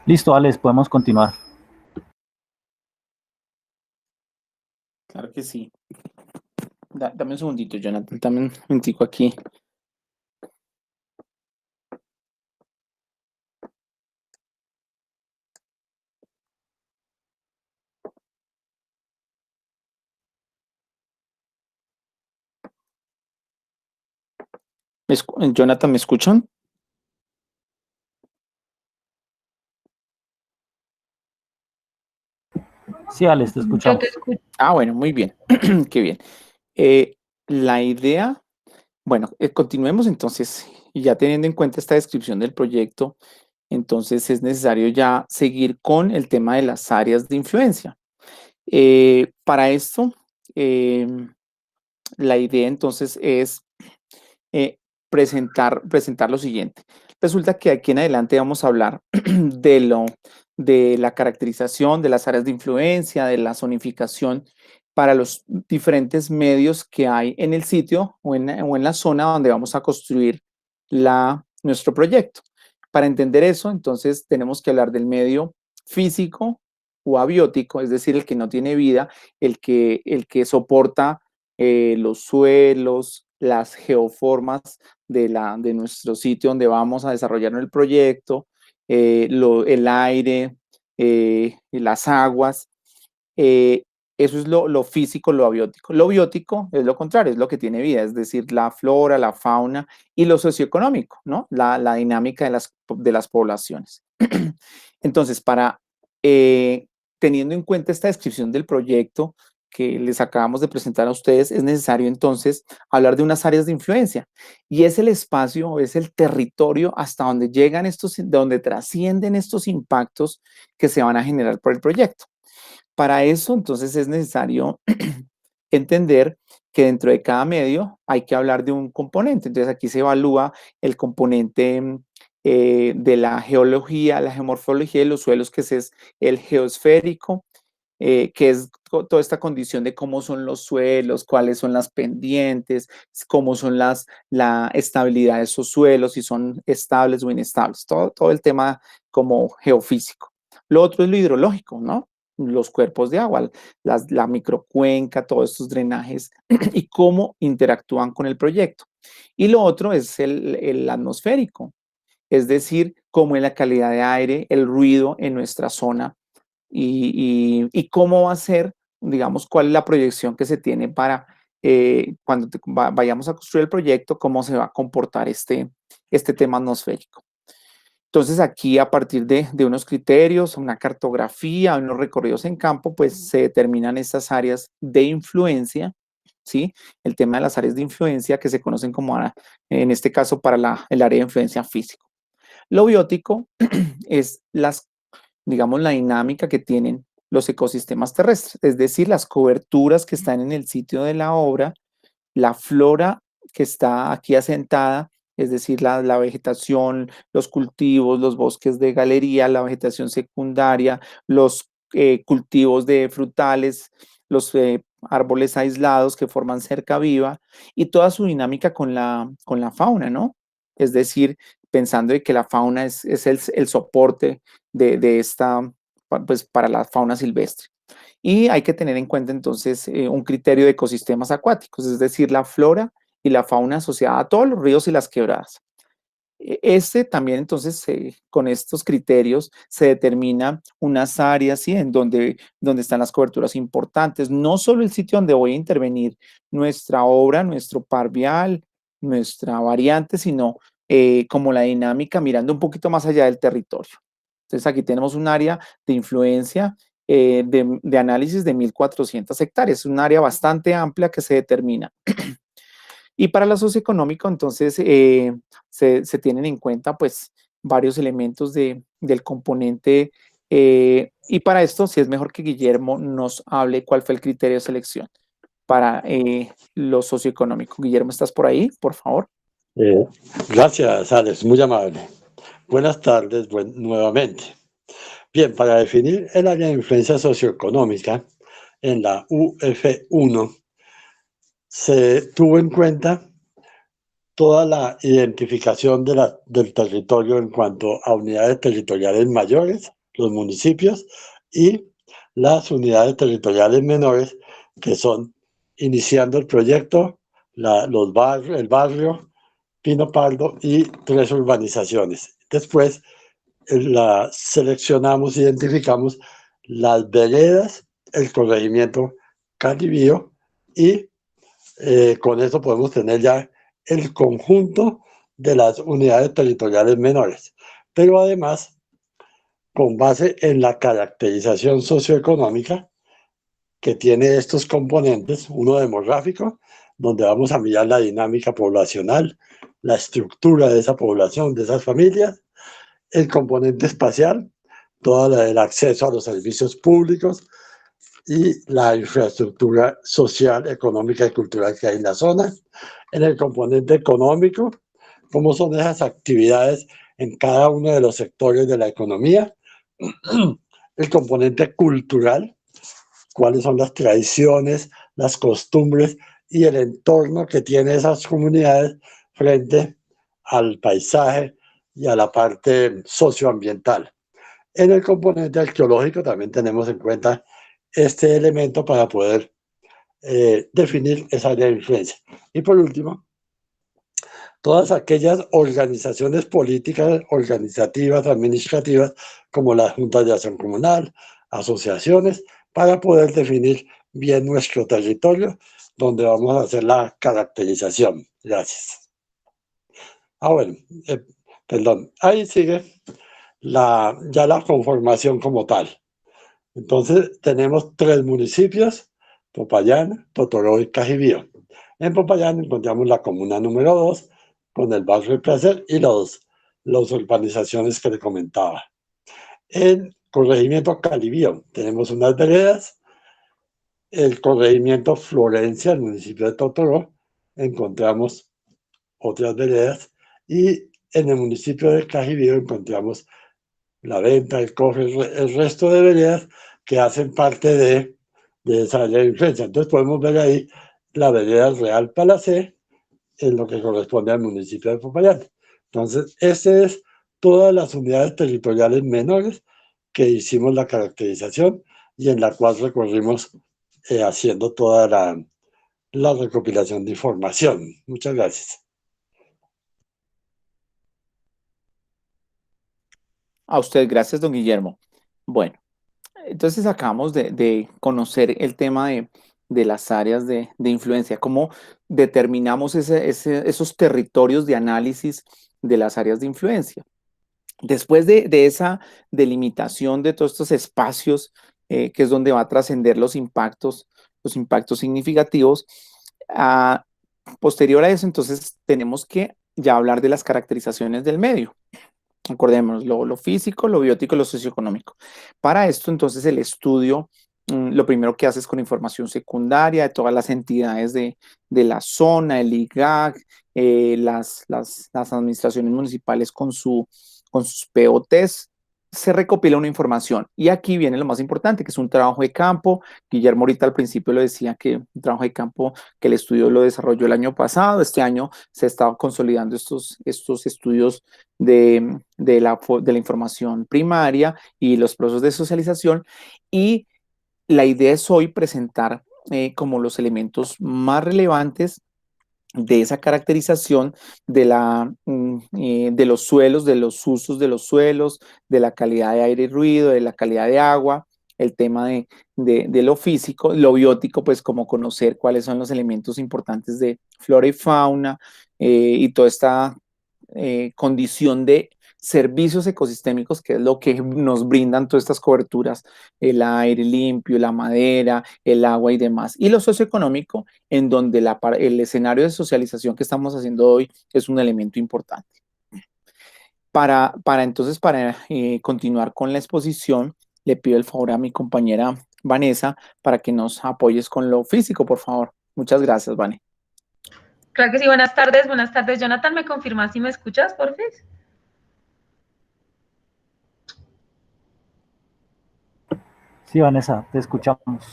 Listo, Alex, podemos continuar. Claro que sí. Dame un segundito, Jonathan, dame un momentico aquí. Jonathan, ¿me escuchan? Sí, Alex, te escuchamos. Ah, bueno, muy bien. Qué bien. La idea, bueno, continuemos entonces, y ya teniendo en cuenta esta descripción del proyecto, entonces es necesario ya seguir con el tema de las áreas de influencia. Para esto, la idea entonces es eh, presentar lo siguiente. Resulta que aquí en adelante vamos a hablar de la caracterización de las áreas de influencia, de la zonificación para los diferentes medios que hay en el sitio o en la zona donde vamos a construir nuestro proyecto. Para entender eso, entonces tenemos que hablar del medio físico o abiótico, es decir, el que no tiene vida, el que soporta los suelos, las geoformas de nuestro sitio donde vamos a desarrollar el proyecto, el aire, las aguas. eh, Eso es lo físico, lo abiótico. Lo biótico es lo contrario, es lo que tiene vida, es decir, la flora, la fauna y lo socioeconómico, ¿no? La dinámica de las poblaciones. Entonces, teniendo en cuenta esta descripción del proyecto que les acabamos de presentar a ustedes, es necesario entonces hablar de unas áreas de influencia y es el espacio, es el territorio hasta donde llegan donde trascienden estos impactos que se van a generar por el proyecto. Para eso, entonces, es necesario entender que dentro de cada medio hay que hablar de un componente. Entonces, aquí se evalúa el componente de la geología, la geomorfología de los suelos, que es el geosférico, que es toda esta condición de cómo son los suelos, cuáles son las pendientes, cómo son la estabilidad de esos suelos, si son estables o inestables, todo el tema como geofísico. Lo otro es lo hidrológico, ¿no? Los cuerpos de agua, la microcuenca, todos estos drenajes y cómo interactúan con el proyecto. Y lo otro es el atmosférico, es decir, cómo es la calidad de aire, el ruido en nuestra zona y cómo va a ser, digamos, cuál es la proyección que se tiene para cuando vayamos a construir el proyecto, cómo se va a comportar este tema atmosférico. Entonces aquí a partir de unos criterios, una cartografía, unos recorridos en campo, pues se determinan estas áreas de influencia, ¿sí? El tema de las áreas de influencia que se conocen como, en este caso, para el área de influencia físico. Lo biótico es digamos, la dinámica que tienen los ecosistemas terrestres, es decir, las coberturas que están en el sitio de la obra, la flora que está aquí asentada, es decir, la vegetación, los cultivos, los bosques de galería, la vegetación secundaria, los cultivos de frutales, los árboles aislados que forman cerca viva y toda su dinámica con la fauna, ¿no? Es decir, pensando de que la fauna es el soporte de esta, pues para la fauna silvestre. Y hay que tener en cuenta entonces un criterio de ecosistemas acuáticos, es decir, la flora y la fauna asociada a todos los ríos y las quebradas. También entonces con estos criterios se determina unas áreas ¿sí? En donde están las coberturas importantes, no solo el sitio donde voy a intervenir nuestra obra, nuestro par vial, nuestra variante, sino como la dinámica mirando un poquito más allá del territorio. Entonces aquí tenemos un área de influencia de análisis de 1.400 hectáreas, un área bastante amplia que se determina. Y para la socioeconómico, entonces, se tienen en cuenta, pues, varios elementos del componente. Y para esto, sí es mejor que Guillermo nos hable cuál fue el criterio de selección para lo socioeconómico. Guillermo, ¿estás por ahí? Por favor. Gracias, Alex, muy amable. Buenas tardes, nuevamente. Bien, para definir el área de influencia socioeconómica en la UF1, se tuvo en cuenta toda la identificación del territorio en cuanto a unidades territoriales mayores, los municipios, y las unidades territoriales menores, que son, iniciando el proyecto, el barrio, Pino Pardo y 3 urbanizaciones. Después seleccionamos, identificamos las veredas, el corregimiento Calibío, y con eso podemos tener ya el conjunto de las unidades territoriales menores. Pero además, con base en la caracterización socioeconómica que tiene estos componentes, uno demográfico, donde vamos a mirar la dinámica poblacional, la estructura de esa población, de esas familias, el componente espacial, todo el acceso a los servicios públicos y la infraestructura social, económica y cultural que hay en la zona. En el componente económico, cómo son esas actividades en cada uno de los sectores de la economía. El componente cultural, cuáles son las tradiciones, las costumbres y el entorno que tienen esas comunidades frente al paisaje y a la parte socioambiental. En el componente arqueológico también tenemos en cuenta este elemento para poder definir esa área de influencia. Y por último, todas aquellas organizaciones políticas, organizativas, administrativas, como las juntas de acción comunal, asociaciones, para poder definir bien nuestro territorio, donde vamos a hacer la caracterización. Gracias. Bueno, perdón, ahí sigue ya la conformación como tal. Entonces tenemos 3 municipios, Popayán, Totoró y Cajibío. En Popayán encontramos la comuna número 2, con el barrio del Placer y las urbanizaciones que le comentaba. En corregimiento Calibío tenemos unas veredas. El corregimiento Florencia, el municipio de Totoró, encontramos otras veredas. Y en el municipio de Cajibío encontramos la Venta, el Cofre, el resto de veredas que hacen parte de esa área de influencia. Entonces podemos ver ahí la vereda Real Palacé en lo que corresponde al municipio de Popayán. Entonces, es todas las unidades territoriales menores que hicimos la caracterización y en la cual recorrimos haciendo toda la recopilación de información. Muchas gracias. A usted, gracias, don Guillermo. Bueno, entonces acabamos de conocer el tema de las áreas de influencia, cómo determinamos esos territorios de análisis de las áreas de influencia. Después de esa delimitación de todos estos espacios, que es donde va a trascender los impactos significativos, posterior a eso, entonces tenemos que ya hablar de las caracterizaciones del medio. Acordémonos, lo físico, lo biótico y lo socioeconómico. Para esto, entonces, el estudio, lo primero que hace es con información secundaria de todas las entidades de la zona, el IGAC, las administraciones municipales con sus POTs, se recopila una información. Y aquí viene lo más importante, que es un trabajo de campo. Guillermo ahorita al principio lo decía, que un trabajo de campo que el estudio lo desarrolló el año pasado. Este año se están consolidando estos estudios de la información primaria y los procesos de socialización. Y la idea es hoy presentar como los elementos más relevantes de esa caracterización de los suelos, de los usos de los suelos, de la calidad de aire y ruido, de la calidad de agua, el tema de lo físico, lo biótico, pues como conocer cuáles son los elementos importantes de flora y fauna, y toda esta condición de servicios ecosistémicos, que es lo que nos brindan todas estas coberturas, el aire limpio, la madera, el agua y demás. Y lo socioeconómico, en donde el escenario de socialización que estamos haciendo hoy es un elemento importante. Para continuar con la exposición, le pido el favor a mi compañera Vanessa para que nos apoyes con lo físico, por favor. Muchas gracias, Vane. Claro que sí, buenas tardes, Jonathan, ¿me confirmas si me escuchas, por favor? Sí, Vanessa, te escuchamos.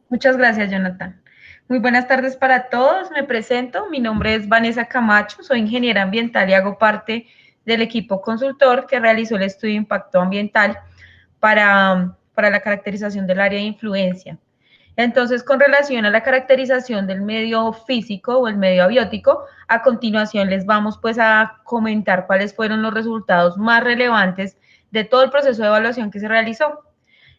Muchas gracias, Jonathan. Muy buenas tardes para todos. Me presento. Mi nombre es Vanessa Camacho. Soy ingeniera ambiental y hago parte del equipo consultor que realizó el estudio de impacto ambiental para la caracterización del área de influencia. Entonces, con relación a la caracterización del medio físico o el medio abiótico, a continuación les vamos pues a comentar cuáles fueron los resultados más relevantes de todo el proceso de evaluación que se realizó.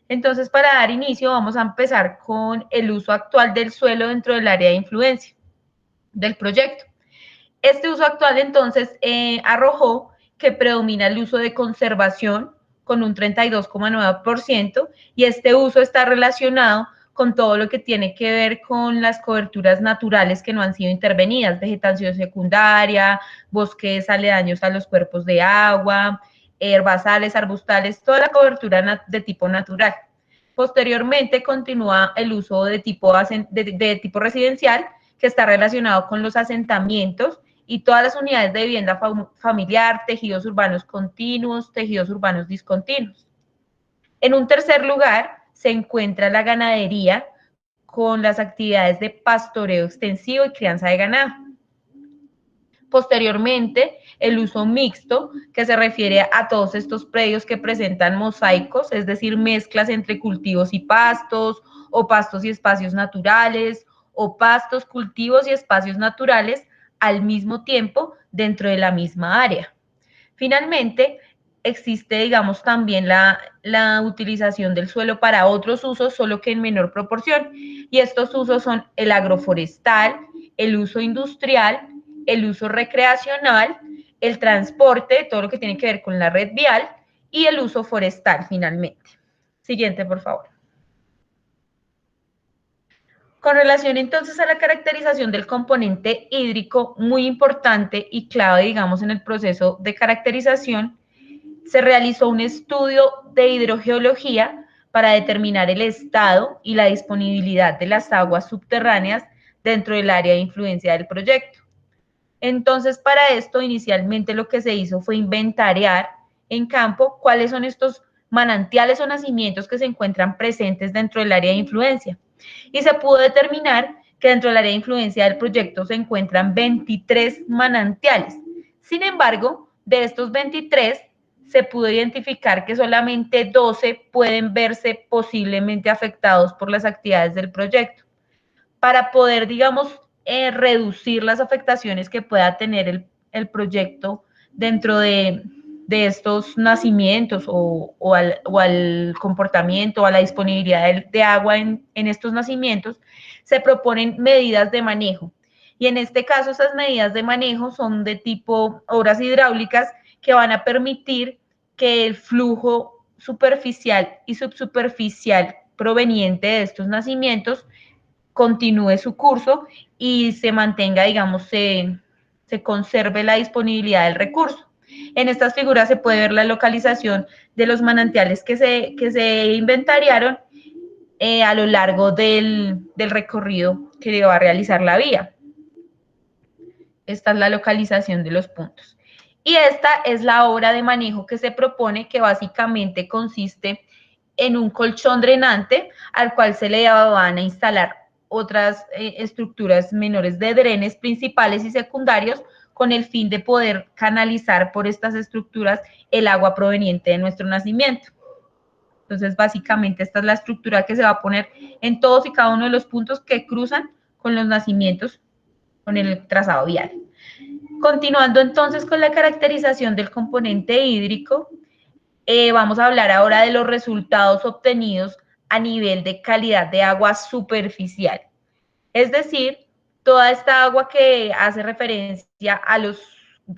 Entonces, para dar inicio, vamos a empezar con el uso actual del suelo dentro del área de influencia del proyecto. Este uso actual, entonces, arrojó que predomina el uso de conservación con un 32,9%, y este uso está relacionado con todo lo que tiene que ver con las coberturas naturales que no han sido intervenidas, vegetación secundaria, bosques aledaños a los cuerpos de agua, herbazales, arbustales, toda la cobertura de tipo natural. Posteriormente continúa el uso de tipo residencial, que está relacionado con los asentamientos y todas las unidades de vivienda familiar, tejidos urbanos continuos, tejidos urbanos discontinuos. En un tercer lugar se encuentra la ganadería con las actividades de pastoreo extensivo y crianza de ganado. Posteriormente, el uso mixto, que se refiere a todos estos predios que presentan mosaicos, es decir, mezclas entre cultivos y pastos, o pastos y espacios naturales, o pastos, cultivos y espacios naturales al mismo tiempo dentro de la misma área. Finalmente, existe, digamos, también la utilización del suelo para otros usos, solo que en menor proporción, y estos usos son el agroforestal, el uso industrial, el uso recreacional, el transporte, todo lo que tiene que ver con la red vial, y el uso forestal, finalmente. Siguiente, por favor. Con relación entonces a la caracterización del componente hídrico, muy importante y clave, digamos, en el proceso de caracterización, se realizó un estudio de hidrogeología para determinar el estado y la disponibilidad de las aguas subterráneas dentro del área de influencia del proyecto. Entonces, para esto, inicialmente lo que se hizo fue inventariar en campo cuáles son estos manantiales o nacimientos que se encuentran presentes dentro del área de influencia. Y se pudo determinar que dentro del área de influencia del proyecto se encuentran 23 manantiales. Sin embargo, de estos 23, se pudo identificar que solamente 12 pueden verse posiblemente afectados por las actividades del proyecto. Para poder, digamos, reducir las afectaciones que pueda tener el proyecto dentro de estos nacimientos o al comportamiento o a la disponibilidad de agua en estos nacimientos, se proponen medidas de manejo. Y en este caso, esas medidas de manejo son de tipo obras hidráulicas que van a permitir que el flujo superficial y subsuperficial proveniente de estos nacimientos continúe su curso y se mantenga, digamos, se conserve la disponibilidad del recurso. En estas figuras se puede ver la localización de los manantiales que se inventariaron a lo largo del recorrido que va a realizar la vía. Esta es la localización de los puntos. Y esta es la obra de manejo que se propone, que básicamente consiste en un colchón drenante al cual se le van a instalar otras estructuras menores de drenes principales y secundarios con el fin de poder canalizar por estas estructuras el agua proveniente de nuestro nacimiento. Entonces, básicamente, esta es la estructura que se va a poner en todos y cada uno de los puntos que cruzan con los nacimientos, con el trazado vial. Continuando entonces con la caracterización del componente hídrico, vamos a hablar ahora de los resultados obtenidos a nivel de calidad de agua superficial. Es decir, toda esta agua que hace referencia a los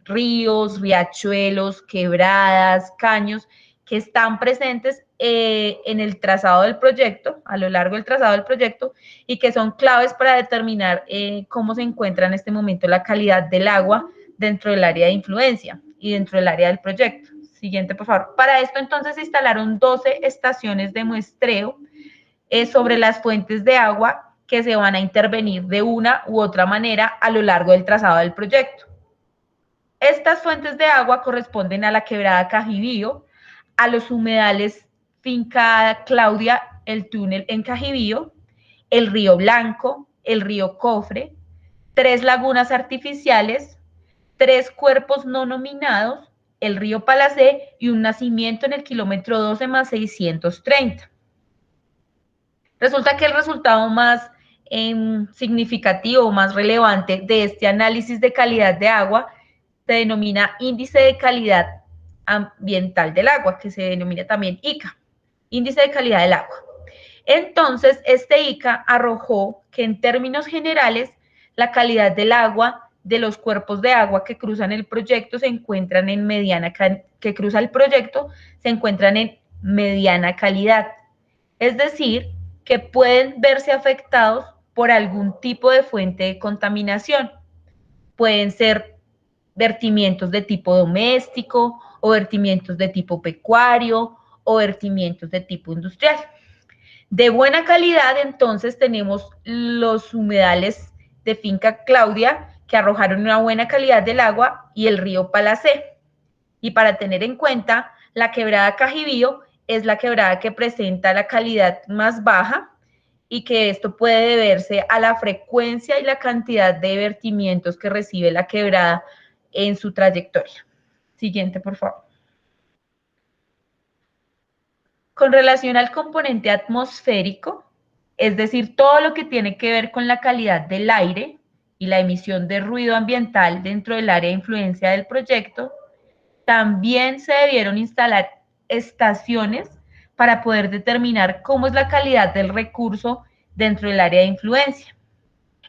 ríos, riachuelos, quebradas, caños, que están presentes en el trazado del proyecto, a lo largo del trazado del proyecto, y que son claves para determinar cómo se encuentra en este momento la calidad del agua dentro del área de influencia y dentro del área del proyecto. Siguiente, por favor. Para esto, entonces, se instalaron 12 estaciones de muestreo sobre las fuentes de agua que se van a intervenir de una u otra manera a lo largo del trazado del proyecto. Estas fuentes de agua corresponden a la quebrada Cajibío, a los humedales Finca Claudia, el túnel en Cajibío, el río Blanco, el río Cofre, 3 lagunas artificiales, 3 cuerpos no nominados, el río Palacé y un nacimiento en el kilómetro 12 más 630. Resulta que el resultado más significativo, más relevante de este análisis de calidad de agua se denomina índice de calidad ambiental del agua, que se denomina también ICA, índice de calidad del agua. Entonces, este ICA arrojó que en términos generales, la calidad del agua de los cuerpos de agua que cruzan el proyecto se encuentran en mediana calidad. Es decir, que pueden verse afectados por algún tipo de fuente de contaminación. Pueden ser vertimientos de tipo doméstico, o vertimientos de tipo pecuario, o vertimientos de tipo industrial. De buena calidad, entonces, tenemos los humedales de Finca Claudia, que arrojaron una buena calidad del agua, y el río Palacé. Y para tener en cuenta, la quebrada Cajibío es la quebrada que presenta la calidad más baja, y que esto puede deberse a la frecuencia y la cantidad de vertimientos que recibe la quebrada en su trayectoria. Siguiente, por favor. Con relación al componente atmosférico, es decir, todo lo que tiene que ver con la calidad del aire y la emisión de ruido ambiental dentro del área de influencia del proyecto, también se debieron instalar estaciones para poder determinar cómo es la calidad del recurso dentro del área de influencia.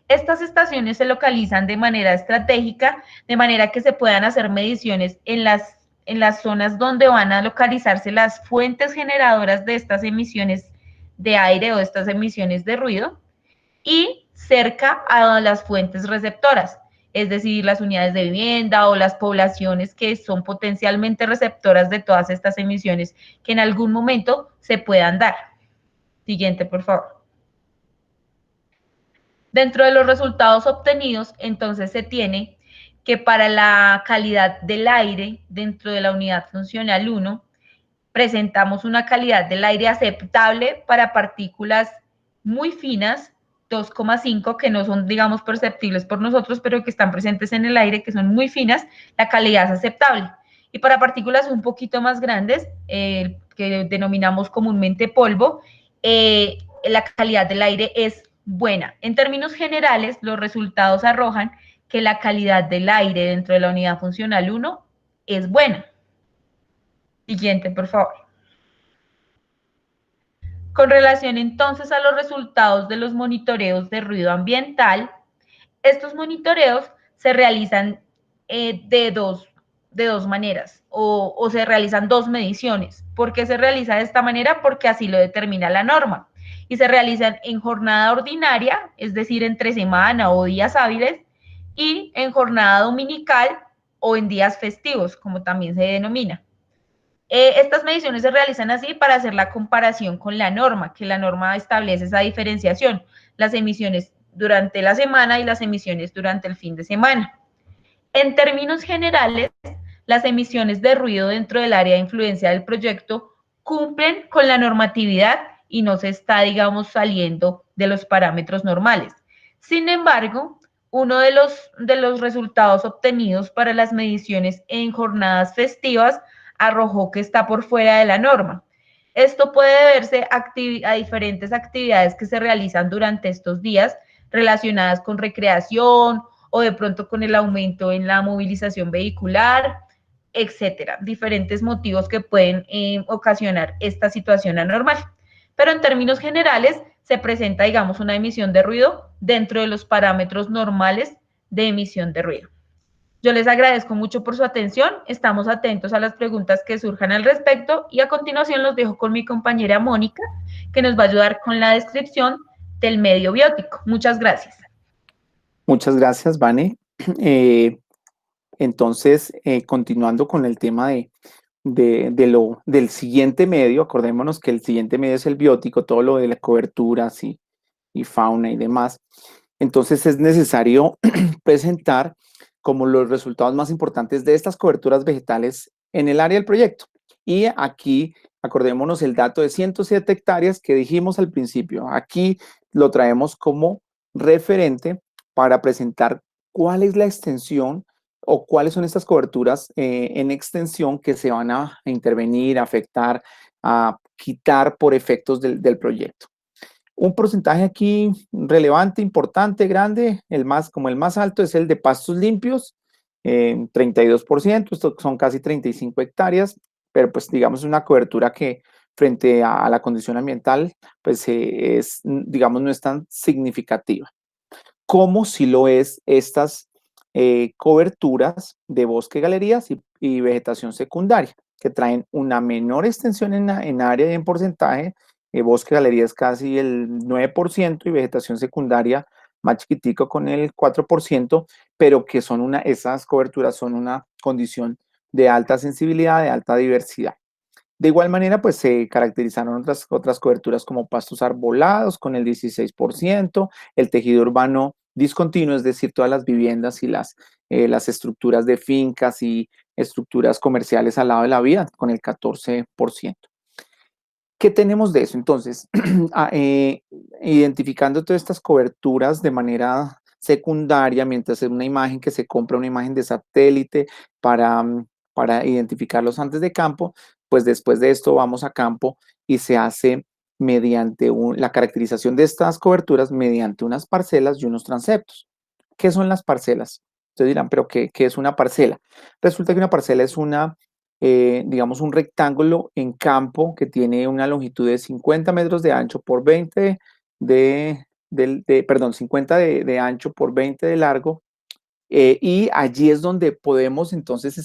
Estas estaciones se localizan de manera estratégica, de manera que se puedan hacer mediciones en las zonas donde van a localizarse las fuentes generadoras de estas emisiones de aire o de estas emisiones de ruido, y cerca a las fuentes receptoras, es decir, las unidades de vivienda o las poblaciones que son potencialmente receptoras de todas estas emisiones que en algún momento se puedan dar. Siguiente, por favor. Dentro de los resultados obtenidos, entonces se tiene que para la calidad del aire dentro de la unidad funcional 1, presentamos una calidad del aire aceptable para partículas muy finas, 2,5, que no son, digamos, perceptibles por nosotros, pero que están presentes en el aire, que son muy finas, la calidad es aceptable. Y para partículas un poquito más grandes, que denominamos comúnmente polvo, la calidad del aire es buena. En términos generales, los resultados arrojan que la calidad del aire dentro de la unidad funcional 1 es buena. Siguiente, por favor. Con relación entonces a los resultados de los monitoreos de ruido ambiental, estos monitoreos se realizan de dos maneras, o se realizan 2 mediciones. ¿Por qué se realiza de esta manera? Porque así lo determina la norma. Y se realizan en jornada ordinaria, es decir, entre semana o días hábiles, y en jornada dominical o en días festivos, como también se denomina. Estas mediciones se realizan así para hacer la comparación con la norma, que la norma establece esa diferenciación, las emisiones durante la semana y las emisiones durante el fin de semana. En términos generales, las emisiones de ruido dentro del área de influencia del proyecto cumplen con la normatividad y no se está, digamos, saliendo de los parámetros normales. Sin embargo, uno de los resultados obtenidos para las mediciones en jornadas festivas arrojó que está por fuera de la norma. Esto puede deberse a diferentes actividades que se realizan durante estos días relacionadas con recreación o de pronto con el aumento en la movilización vehicular, etcétera. Diferentes motivos que pueden ocasionar esta situación anormal. Pero en términos generales se presenta, digamos, una emisión de ruido dentro de los parámetros normales de emisión de ruido. Yo les agradezco mucho por su atención, estamos atentos a las preguntas que surjan al respecto y a continuación los dejo con mi compañera Mónica, que nos va a ayudar con la descripción del medio biótico. Muchas gracias. Muchas gracias, Vane. Entonces, continuando con el tema del siguiente medio, acordémonos que el siguiente medio es el biótico, todo lo de las coberturas y fauna y demás. Entonces es necesario presentar como los resultados más importantes de estas coberturas vegetales en el área del proyecto. Y aquí, acordémonos el dato de 107 hectáreas que dijimos al principio. Aquí lo traemos como referente para presentar cuál es la extensión o cuáles son estas coberturas en extensión que se van a intervenir, a afectar, a quitar por efectos del proyecto. Un porcentaje aquí relevante, importante, grande, como el más alto es el de pastos limpios, 32%, esto son casi 35 hectáreas, pero pues digamos una cobertura que frente a la condición ambiental, pues digamos, no es tan significativa, como si lo es estas coberturas de bosque, galerías y vegetación secundaria, que traen una menor extensión en área y en porcentaje. Bosque, galerías casi el 9% y vegetación secundaria más chiquitico con el 4%, pero que esas coberturas son una condición de alta sensibilidad, de alta diversidad. De igual manera, pues se caracterizaron otras coberturas como pastos arbolados con el 16%, el tejido urbano discontinuo, es decir, todas las viviendas y las estructuras de fincas y estructuras comerciales al lado de la vía con el 14%. ¿Qué tenemos de eso? Entonces, identificando todas estas coberturas de manera secundaria, mientras es una imagen que se compra, una imagen de satélite para identificarlos antes de campo, pues después de esto vamos a campo y se hace mediante la caracterización de estas coberturas mediante unas parcelas y unos transeptos. ¿Qué son las parcelas? Ustedes dirán, ¿pero qué es una parcela? Resulta que una parcela es digamos, un rectángulo en campo que tiene una longitud de 50 metros de ancho por 20 50 de ancho por 20 de largo, y allí es donde podemos entonces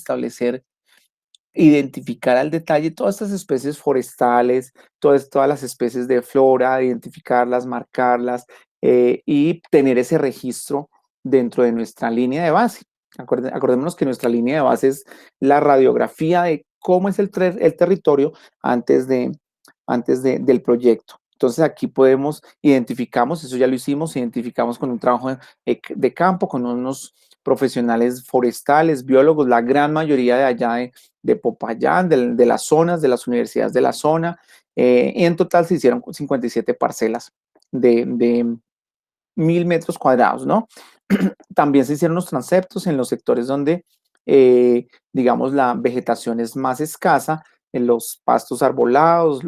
identificar al detalle todas estas especies forestales, todas las especies de flora, identificarlas, marcarlas, y tener ese registro dentro de nuestra línea de base. Acordémonos que nuestra línea de base es la radiografía de cómo es el territorio antes del proyecto. Entonces aquí identificamos, eso ya lo hicimos, identificamos con un trabajo de campo, con unos profesionales forestales, biólogos, la gran mayoría de allá de Popayán, de las zonas, de las universidades de la zona, y en total se hicieron 57 parcelas de 1.000 metros cuadrados, ¿no? También se hicieron los transeptos en los sectores donde, digamos, la vegetación es más escasa, en los pastos arbolados,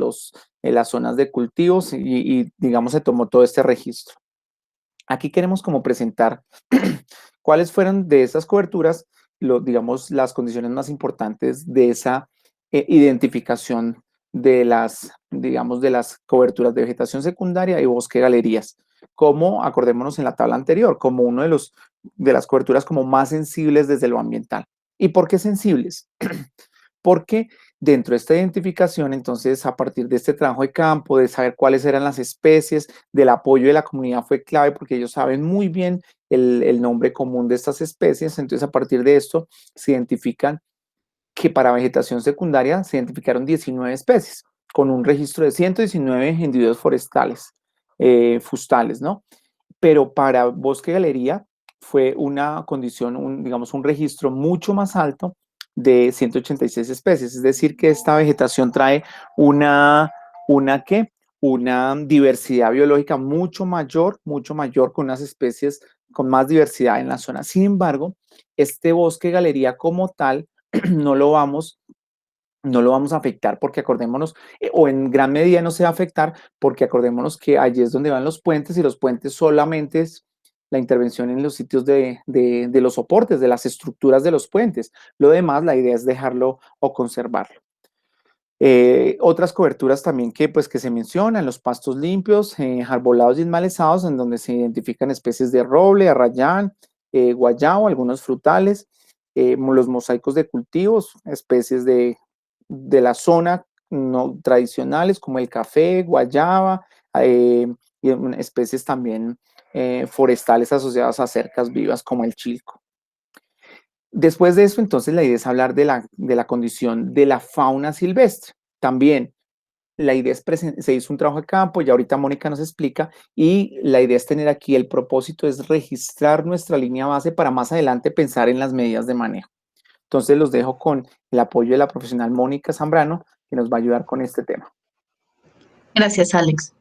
en las zonas de cultivos y, digamos, se tomó todo este registro. Aquí queremos como presentar cuáles fueron de esas coberturas, digamos, las condiciones más importantes de esa identificación digamos, de las coberturas de vegetación secundaria y bosque, galerías, como, acordémonos en la tabla anterior, como uno de las coberturas como más sensibles desde lo ambiental. ¿Y por qué sensibles? Porque dentro de esta identificación, entonces, a partir de este trabajo de campo, de saber cuáles eran las especies, del apoyo de la comunidad fue clave porque ellos saben muy bien el nombre común de estas especies. Entonces, a partir de esto, se identifican que para vegetación secundaria se identificaron 19 especies, con un registro de 119 individuos forestales, fustales, ¿no? Pero para bosque galería fue una condición, digamos, un registro mucho más alto de 186 especies. Es decir, que esta vegetación trae una diversidad biológica mucho mayor, con unas especies con más diversidad en la zona. Sin embargo, este bosque galería como tal no lo vamos a afectar porque acordémonos, o en gran medida no se va a afectar porque acordémonos que allí es donde van los puentes y los puentes solamente es la intervención en los sitios de los soportes, de las estructuras de los puentes. Lo demás, la idea es dejarlo o conservarlo. Otras coberturas también que se mencionan, los pastos limpios, arbolados y enmalezados, en donde se identifican especies de roble, arrayán, guayabo, algunos frutales, los mosaicos de cultivos, especies de la zona no tradicionales como el café, guayaba, y especies también forestales asociadas a cercas vivas como el chilco. Después de eso, entonces, la idea es hablar de la condición de la fauna silvestre. También la idea es se hizo un trabajo de campo, y ahorita Mónica nos explica, y la idea es tener aquí, el propósito es registrar nuestra línea base para más adelante pensar en las medidas de manejo. Entonces los dejo con el apoyo de la profesional Mónica Zambrano, que nos va a ayudar con este tema. Gracias, Alex.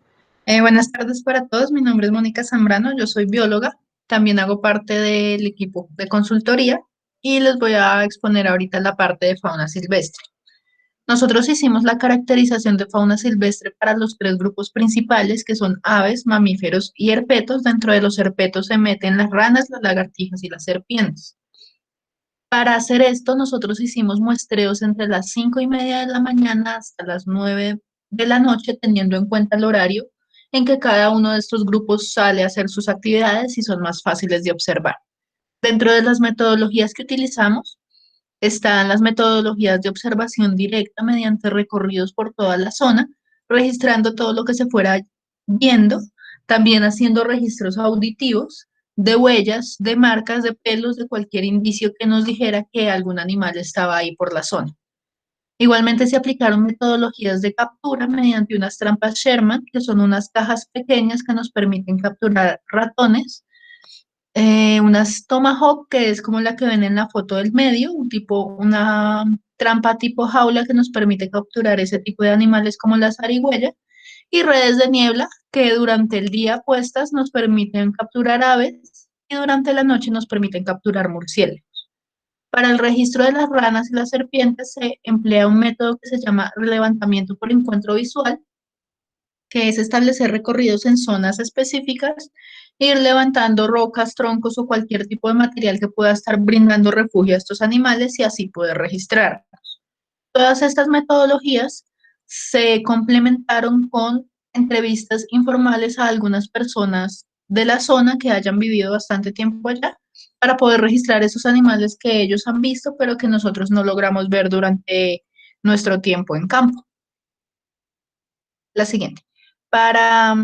Buenas tardes para todos, mi nombre es Mónica Zambrano, yo soy bióloga, también hago parte del equipo de consultoría y les voy a exponer ahorita la parte de fauna silvestre. Nosotros hicimos la caracterización de fauna silvestre para los tres grupos principales que son aves, mamíferos y herpetos. Dentro de los herpetos se meten las ranas, las lagartijas y las serpientes. Para hacer esto, nosotros hicimos muestreos entre las 5:30 de la mañana hasta las 9 de la noche, teniendo en cuenta el horario en que cada uno de estos grupos sale a hacer sus actividades y son más fáciles de observar. Dentro de las metodologías que utilizamos están las metodologías de observación directa mediante recorridos por toda la zona, registrando todo lo que se fuera viendo, también haciendo registros auditivos de huellas, de marcas, de pelos, de cualquier indicio que nos dijera que algún animal estaba ahí por la zona. Igualmente se aplicaron metodologías de captura mediante unas trampas Sherman, que son unas cajas pequeñas que nos permiten capturar ratones, unas Tomahawk, que es como la que ven en la foto del medio, una trampa tipo jaula que nos permite capturar ese tipo de animales como la zarigüeya, y redes de niebla que durante el día puestas nos permiten capturar aves y durante la noche nos permiten capturar murciélagos. Para el registro de las ranas y las serpientes se emplea un método que se llama levantamiento por encuentro visual, que es establecer recorridos en zonas específicas, e ir levantando rocas, troncos o cualquier tipo de material que pueda estar brindando refugio a estos animales y así poder registrar. Todas estas metodologías se complementaron con entrevistas informales a algunas personas de la zona que hayan vivido bastante tiempo allá para poder registrar esos animales que ellos han visto, pero que nosotros no logramos ver durante nuestro tiempo en campo. La siguiente. Para,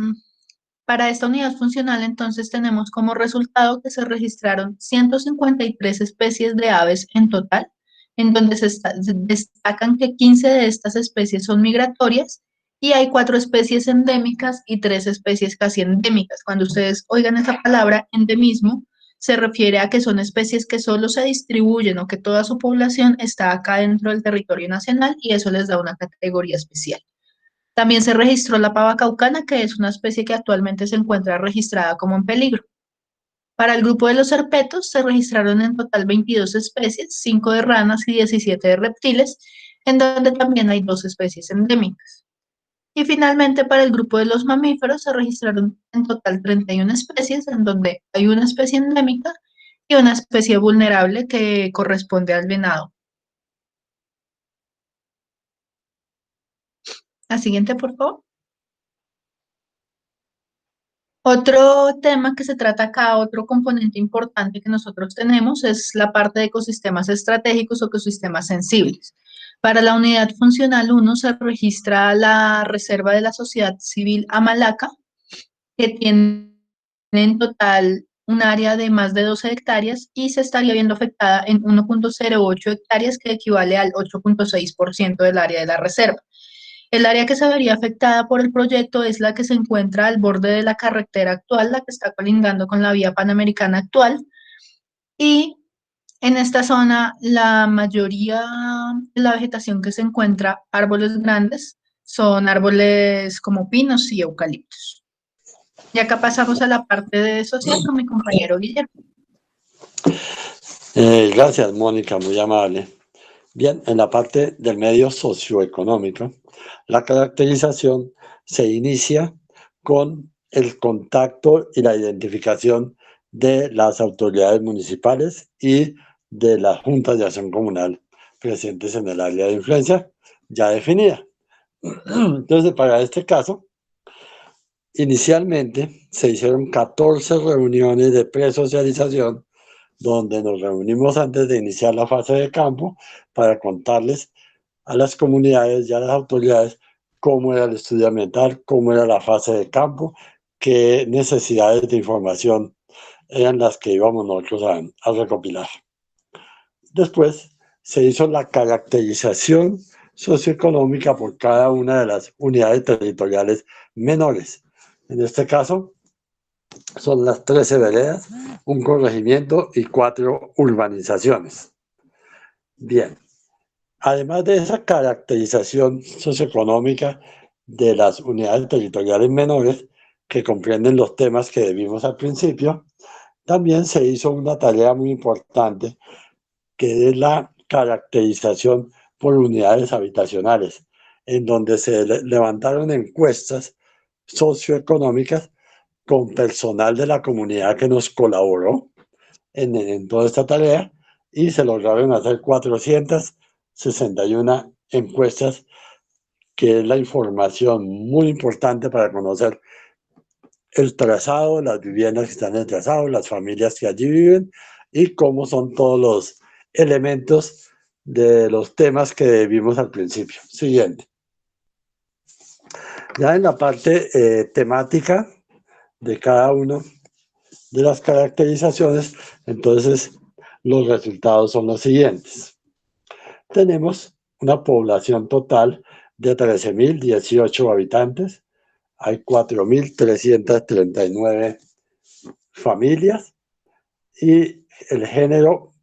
para esta unidad funcional, entonces, tenemos como resultado que se registraron 153 especies de aves en total, en donde se destacan que 15 de estas especies son migratorias y hay 4 especies endémicas y 3 especies casi endémicas. Cuando ustedes oigan esa palabra endemismo, se refiere a que son especies que solo se distribuyen o que toda su población está acá dentro del territorio nacional y eso les da una categoría especial. También se registró la pava caucana, que es una especie que actualmente se encuentra registrada como en peligro. Para el grupo de los herpetos se registraron en total 22 especies, 5 de ranas y 17 de reptiles, en donde también hay 2 especies endémicas. Y finalmente para el grupo de los mamíferos se registraron en total 31 especies, en donde hay una especie endémica y una especie vulnerable que corresponde al venado. La siguiente, por favor. Otro tema que se trata acá, otro componente importante que nosotros tenemos es la parte de ecosistemas estratégicos o ecosistemas sensibles. Para la unidad funcional 1 se registra la reserva de la sociedad civil Amalaca, que tiene en total un área de más de 12 hectáreas y se estaría viendo afectada en 1.08 hectáreas, que equivale al 8.6% del área de la reserva. El área que se vería afectada por el proyecto es la que se encuentra al borde de la carretera actual, la que está colindando con la vía panamericana actual. Y en esta zona, la mayoría de la vegetación que se encuentra, árboles grandes, son árboles como pinos y eucaliptos. Y acá pasamos a la parte de social con mi compañero Guillermo. Gracias, Mónica, muy amable. Bien, en la parte del medio socioeconómico, la caracterización se inicia con el contacto y la identificación de las autoridades municipales y de las juntas de acción comunal presentes en el área de influencia ya definida. Entonces, para este caso, inicialmente se hicieron 14 reuniones de presocialización donde nos reunimos antes de iniciar la fase de campo para contarles a las comunidades y a las autoridades cómo era el estudio ambiental, cómo era la fase de campo, qué necesidades de información eran las que íbamos nosotros a recopilar. Después se hizo la caracterización socioeconómica por cada una de las unidades territoriales menores. En este caso, son las 13 veredas, un corregimiento y 4 urbanizaciones. Bien, además de esa caracterización socioeconómica de las unidades territoriales menores, que comprenden los temas que vimos al principio, también se hizo una tarea muy importante, que es la caracterización por unidades habitacionales, en donde se levantaron encuestas socioeconómicas con personal de la comunidad que nos colaboró en toda esta tarea, y se lograron hacer 461 encuestas, que es la información muy importante para conocer el trazado, las viviendas que están en el trazado, las familias que allí viven y cómo son todos los elementos de los temas que vimos al principio. Siguiente. Ya en la parte temática de cada uno de las caracterizaciones, entonces los resultados son los siguientes. Tenemos una población total de 13.018 habitantes, hay 4.339 familias y el género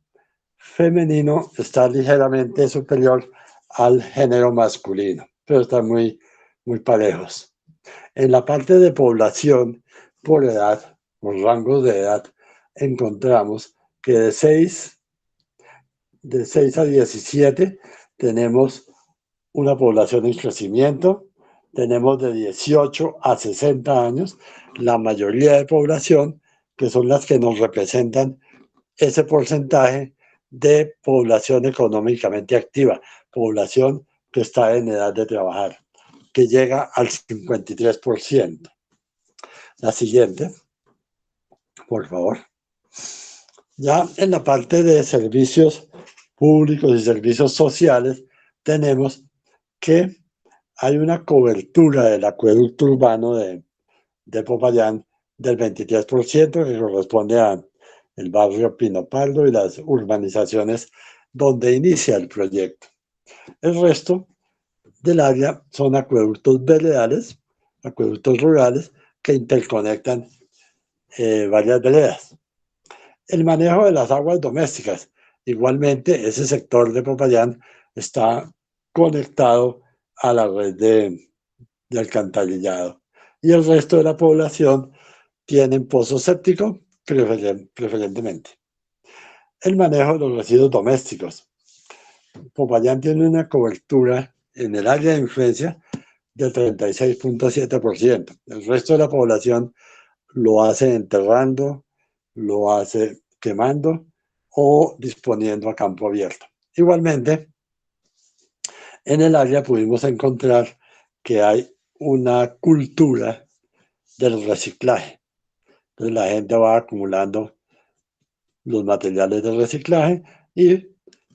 femenino está ligeramente superior al género masculino, pero están muy parejos. En la parte de población por edad, por rangos de edad, encontramos que de 6 a 17 tenemos una población en crecimiento, tenemos de 18 a 60 años, la mayoría de población, que son las que nos representan ese porcentaje de población económicamente activa, población que está en edad de trabajar, que llega al 53%. La siguiente, por favor. Ya en la parte de servicios públicos y servicios sociales, tenemos que hay una cobertura del acueducto urbano de Popayán del 23%, que corresponde al barrio Pino Pardo y las urbanizaciones donde inicia el proyecto. El resto del área son acueductos veredales, acueductos rurales, que interconectan varias veredas. El manejo de las aguas domésticas. Igualmente, ese sector de Popayán está conectado a la red de alcantarillado. Y el resto de la población tienen pozo séptico preferentemente. El manejo de los residuos domésticos. Popayán tiene una cobertura en el área de influencia del 36.7%. El resto de la población lo hace enterrando, lo hace quemando o disponiendo a campo abierto. Igualmente, en el área pudimos encontrar que hay una cultura del reciclaje. Entonces la gente va acumulando los materiales de reciclaje y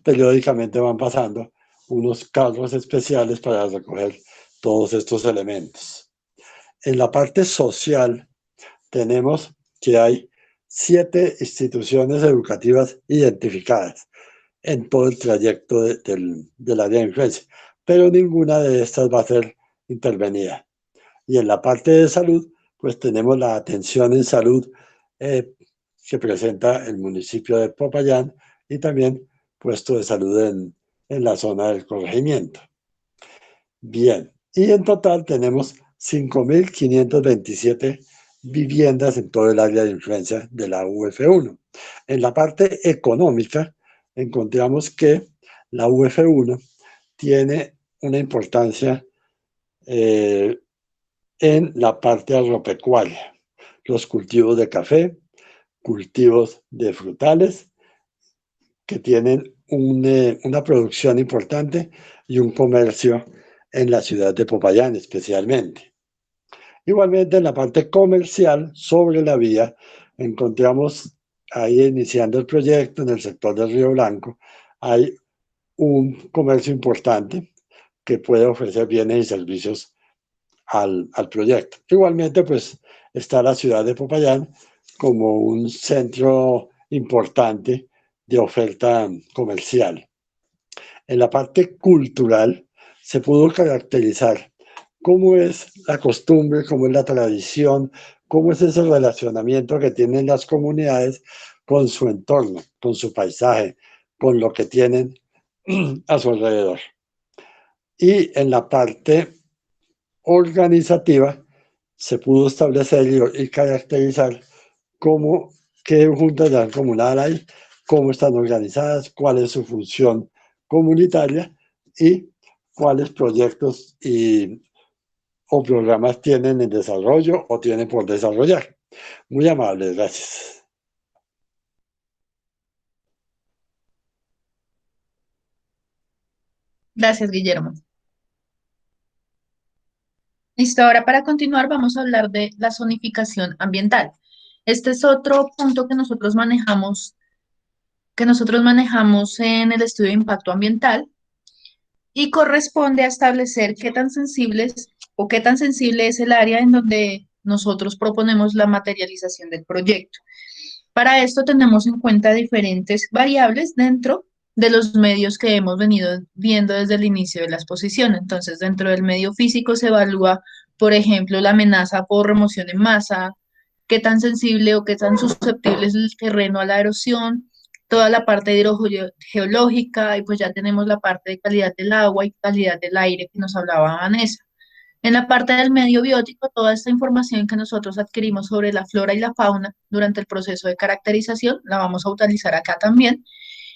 periódicamente van pasando unos carros especiales para recoger todos estos elementos. En la parte social tenemos que hay 7 instituciones educativas identificadas en todo el trayecto del área de influencia, pero ninguna de estas va a ser intervenida. Y en la parte de salud, pues tenemos la atención en salud que presenta el municipio de Popayán y también puesto de salud en la zona del corregimiento. Bien, y en total tenemos 5.527 viviendas en todo el área de influencia de la UF1. En la parte económica encontramos que la UF1 tiene una importancia en la parte agropecuaria, los cultivos de café, cultivos de frutales, que tienen una producción importante y un comercio en la ciudad de Popayán especialmente. Igualmente en la parte comercial, sobre la vía, encontramos ahí iniciando el proyecto en el sector del Río Blanco, hay un comercio importante que puede ofrecer bienes y servicios al proyecto. Igualmente, pues, está la ciudad de Popayán como un centro importante de oferta comercial. En la parte cultural se pudo caracterizar cómo es la costumbre, cómo es la tradición, cómo es ese relacionamiento que tienen las comunidades con su entorno, con su paisaje, con lo que tienen a su alrededor. Y en la parte organizativa se pudo establecer y caracterizar qué juntas de acción comunal hay, cómo están organizadas, cuál es su función comunitaria y cuáles proyectos o programas tienen en desarrollo o tienen por desarrollar. Muy amables, gracias. Gracias, Guillermo. Listo, ahora para continuar vamos a hablar de la zonificación ambiental. Este es otro punto que nosotros manejamos en el estudio de impacto ambiental y corresponde a establecer qué tan sensibles o qué tan sensible es el área en donde nosotros proponemos la materialización del proyecto. Para esto tenemos en cuenta diferentes variables dentro de los medios que hemos venido viendo desde el inicio de la exposición. Entonces, dentro del medio físico se evalúa, por ejemplo, la amenaza por remoción en masa, qué tan sensible o qué tan susceptible es el terreno a la erosión, toda la parte hidrogeológica, y pues ya tenemos la parte de calidad del agua y calidad del aire que nos hablaba Vanessa. En la parte del medio biótico, toda esta información que nosotros adquirimos sobre la flora y la fauna durante el proceso de caracterización, la vamos a utilizar acá también.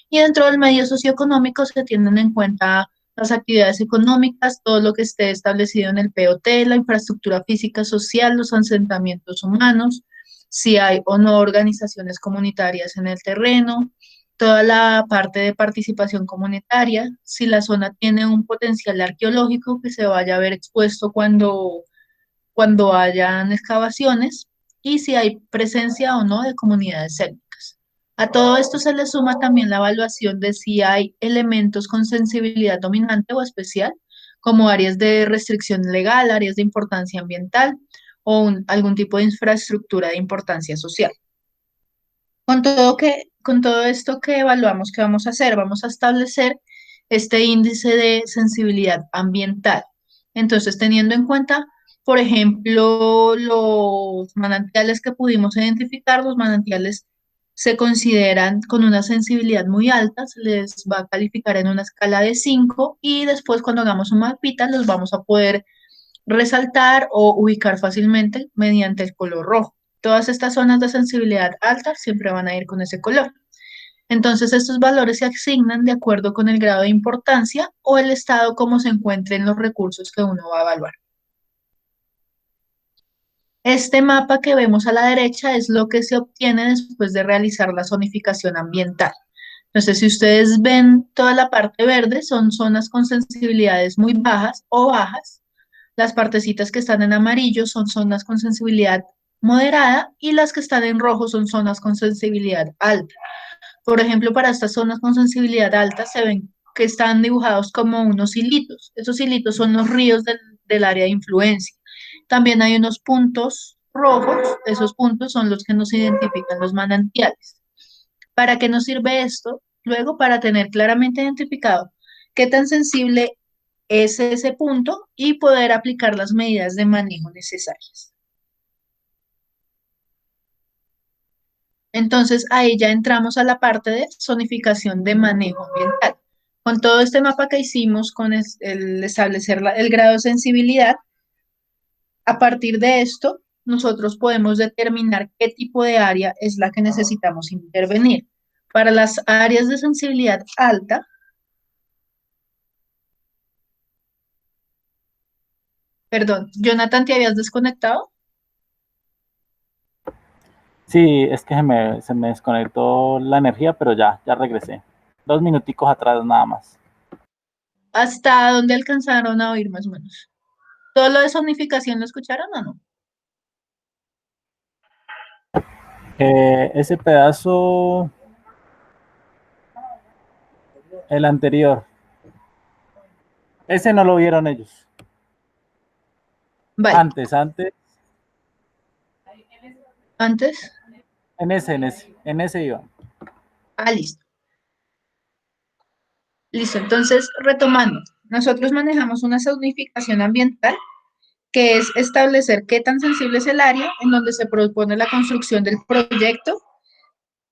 Y dentro del medio socioeconómico se tienen en cuenta las actividades económicas, todo lo que esté establecido en el POT, la infraestructura física social, los asentamientos humanos, si hay o no organizaciones comunitarias en el terreno, toda la parte de participación comunitaria, si la zona tiene un potencial arqueológico que se vaya a ver expuesto cuando hayan excavaciones y si hay presencia o no de comunidades étnicas. A todo esto se le suma también la evaluación de si hay elementos con sensibilidad dominante o especial, como áreas de restricción legal, áreas de importancia ambiental o algún tipo de infraestructura de importancia social. Con todo esto que evaluamos, ¿qué vamos a hacer? Vamos a establecer este índice de sensibilidad ambiental. Entonces, teniendo en cuenta, por ejemplo, los manantiales que pudimos identificar, los manantiales se consideran con una sensibilidad muy alta, se les va a calificar en una escala de 5 y después cuando hagamos un mapita los vamos a poder resaltar o ubicar fácilmente mediante el color rojo. Todas estas zonas de sensibilidad alta siempre van a ir con ese color. Entonces, estos valores se asignan de acuerdo con el grado de importancia o el estado como se encuentren los recursos que uno va a evaluar. Este mapa que vemos a la derecha es lo que se obtiene después de realizar la zonificación ambiental. Entonces, si ustedes ven toda la parte verde, son zonas con sensibilidades muy bajas o bajas. Las partecitas que están en amarillo son zonas con sensibilidad moderada y las que están en rojo son zonas con sensibilidad alta. Por ejemplo, para estas zonas con sensibilidad alta se ven que están dibujados como unos hilitos. Esos hilitos son los ríos del área de influencia. También hay unos puntos rojos, esos puntos son los que nos identifican los manantiales. ¿Para qué nos sirve esto? Luego, para tener claramente identificado qué tan sensible es ese punto y poder aplicar las medidas de manejo necesarias. Entonces, ahí ya entramos a la parte de zonificación de manejo ambiental. Con todo este mapa que hicimos, con el establecer el grado de sensibilidad, a partir de esto, nosotros podemos determinar qué tipo de área es la que necesitamos intervenir. Para las áreas de sensibilidad alta, perdón, Jonathan, ¿te habías desconectado? Sí, es que se me desconectó la energía, pero ya regresé. 2 minuticos atrás nada más. ¿Hasta dónde alcanzaron a oír más o menos? ¿Todo lo de zonificación lo escucharon o no? Ese pedazo, el anterior, ese no lo vieron ellos. Vale. Antes, ¿Antes? en ese iba. Ah, listo. Listo, entonces retomando, nosotros manejamos una zonificación ambiental que es establecer qué tan sensible es el área en donde se propone la construcción del proyecto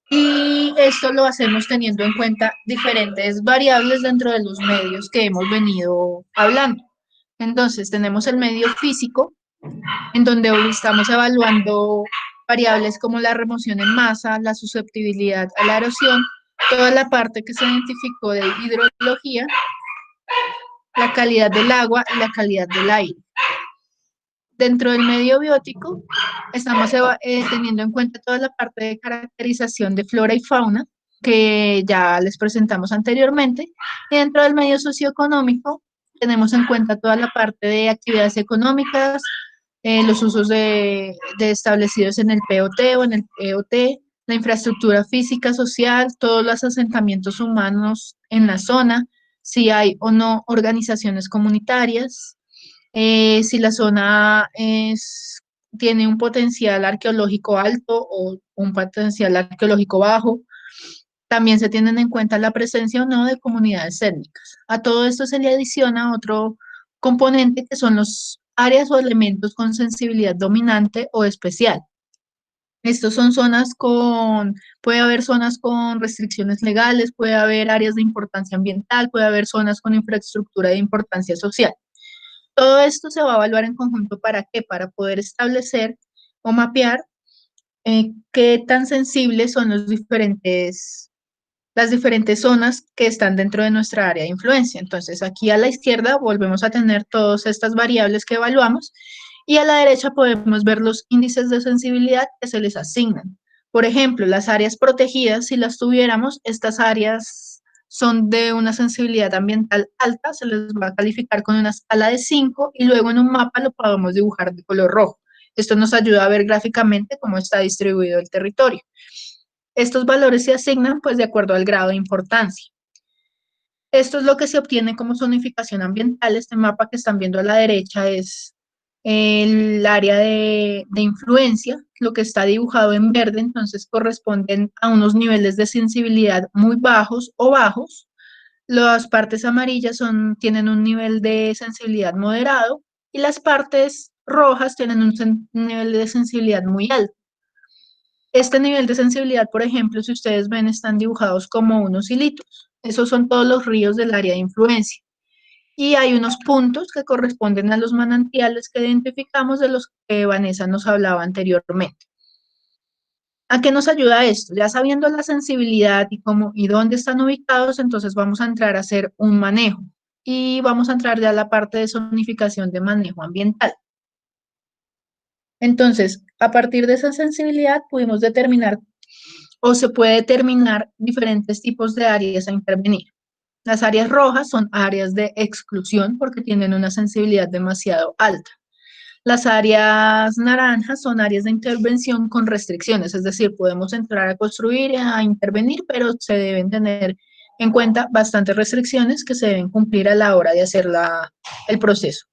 y esto lo hacemos teniendo en cuenta diferentes variables dentro de los medios que hemos venido hablando. Entonces, tenemos el medio físico, en donde hoy estamos evaluando variables como la remoción en masa, la susceptibilidad a la erosión, toda la parte que se identificó de hidrología, la calidad del agua y la calidad del aire. Dentro del medio biótico, estamos teniendo en cuenta toda la parte de caracterización de flora y fauna, que ya les presentamos anteriormente, y dentro del medio socioeconómico, tenemos en cuenta toda la parte de actividades económicas, los usos establecidos en el POT o en el EOT, la infraestructura física, social, todos los asentamientos humanos en la zona, si hay o no organizaciones comunitarias, si la zona tiene un potencial arqueológico alto o un potencial arqueológico bajo. También se tienen en cuenta la presencia o no de comunidades étnicas. A todo esto se le adiciona otro componente que son los áreas o elementos con sensibilidad dominante o especial. Estos son puede haber zonas con restricciones legales, puede haber áreas de importancia ambiental, puede haber zonas con infraestructura de importancia social. Todo esto se va a evaluar en conjunto, ¿para qué? Para poder establecer o mapear qué tan sensibles son las diferentes zonas que están dentro de nuestra área de influencia. Entonces, aquí a la izquierda volvemos a tener todas estas variables que evaluamos y a la derecha podemos ver los índices de sensibilidad que se les asignan. Por ejemplo, las áreas protegidas, si las tuviéramos, estas áreas son de una sensibilidad ambiental alta, se les va a calificar con una escala de 5 y luego en un mapa lo podemos dibujar de color rojo. Esto nos ayuda a ver gráficamente cómo está distribuido el territorio. Estos valores se asignan pues de acuerdo al grado de importancia. Esto es lo que se obtiene como zonificación ambiental. Este mapa que están viendo a la derecha es el área de influencia, lo que está dibujado en verde, entonces corresponden a unos niveles de sensibilidad muy bajos o bajos. Las partes amarillas tienen un nivel de sensibilidad moderado y las partes rojas tienen un nivel de sensibilidad muy alto. Este nivel de sensibilidad, por ejemplo, si ustedes ven, están dibujados como unos hilitos. Esos son todos los ríos del área de influencia. Y hay unos puntos que corresponden a los manantiales que identificamos, de los que Vanessa nos hablaba anteriormente. ¿A qué nos ayuda esto? Ya sabiendo la sensibilidad y dónde están ubicados, entonces vamos a entrar a hacer un manejo. Y vamos a entrar ya a la parte de zonificación de manejo ambiental. Entonces, a partir de esa sensibilidad pudimos determinar o se puede determinar diferentes tipos de áreas a intervenir. Las áreas rojas son áreas de exclusión porque tienen una sensibilidad demasiado alta. Las áreas naranjas son áreas de intervención con restricciones, es decir, podemos entrar a construir, a intervenir, pero se deben tener en cuenta bastantes restricciones que se deben cumplir a la hora de hacer el proceso.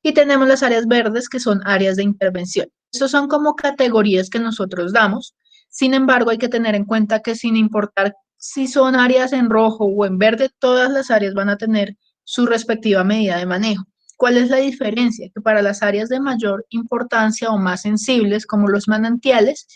Y tenemos las áreas verdes, que son áreas de intervención. Estos son como categorías que nosotros damos. Sin embargo, hay que tener en cuenta que sin importar si son áreas en rojo o en verde, todas las áreas van a tener su respectiva medida de manejo. ¿Cuál es la diferencia? Que para las áreas de mayor importancia o más sensibles, como los manantiales,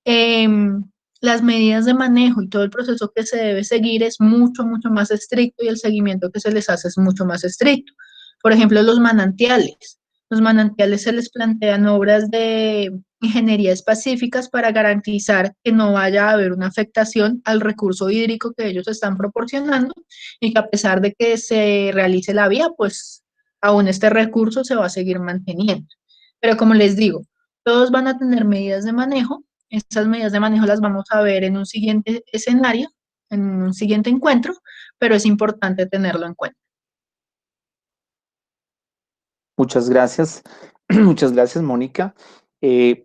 las medidas de manejo y todo el proceso que se debe seguir es mucho, mucho más estricto y el seguimiento que se les hace es mucho más estricto. Por ejemplo, los manantiales. Los manantiales se les plantean obras de ingeniería específicas para garantizar que no vaya a haber una afectación al recurso hídrico que ellos están proporcionando y que a pesar de que se realice la vía, pues aún este recurso se va a seguir manteniendo. Pero como les digo, todos van a tener medidas de manejo. Estas medidas de manejo las vamos a ver en un siguiente escenario, en un siguiente encuentro, pero es importante tenerlo en cuenta. Muchas gracias, muchas gracias, Mónica.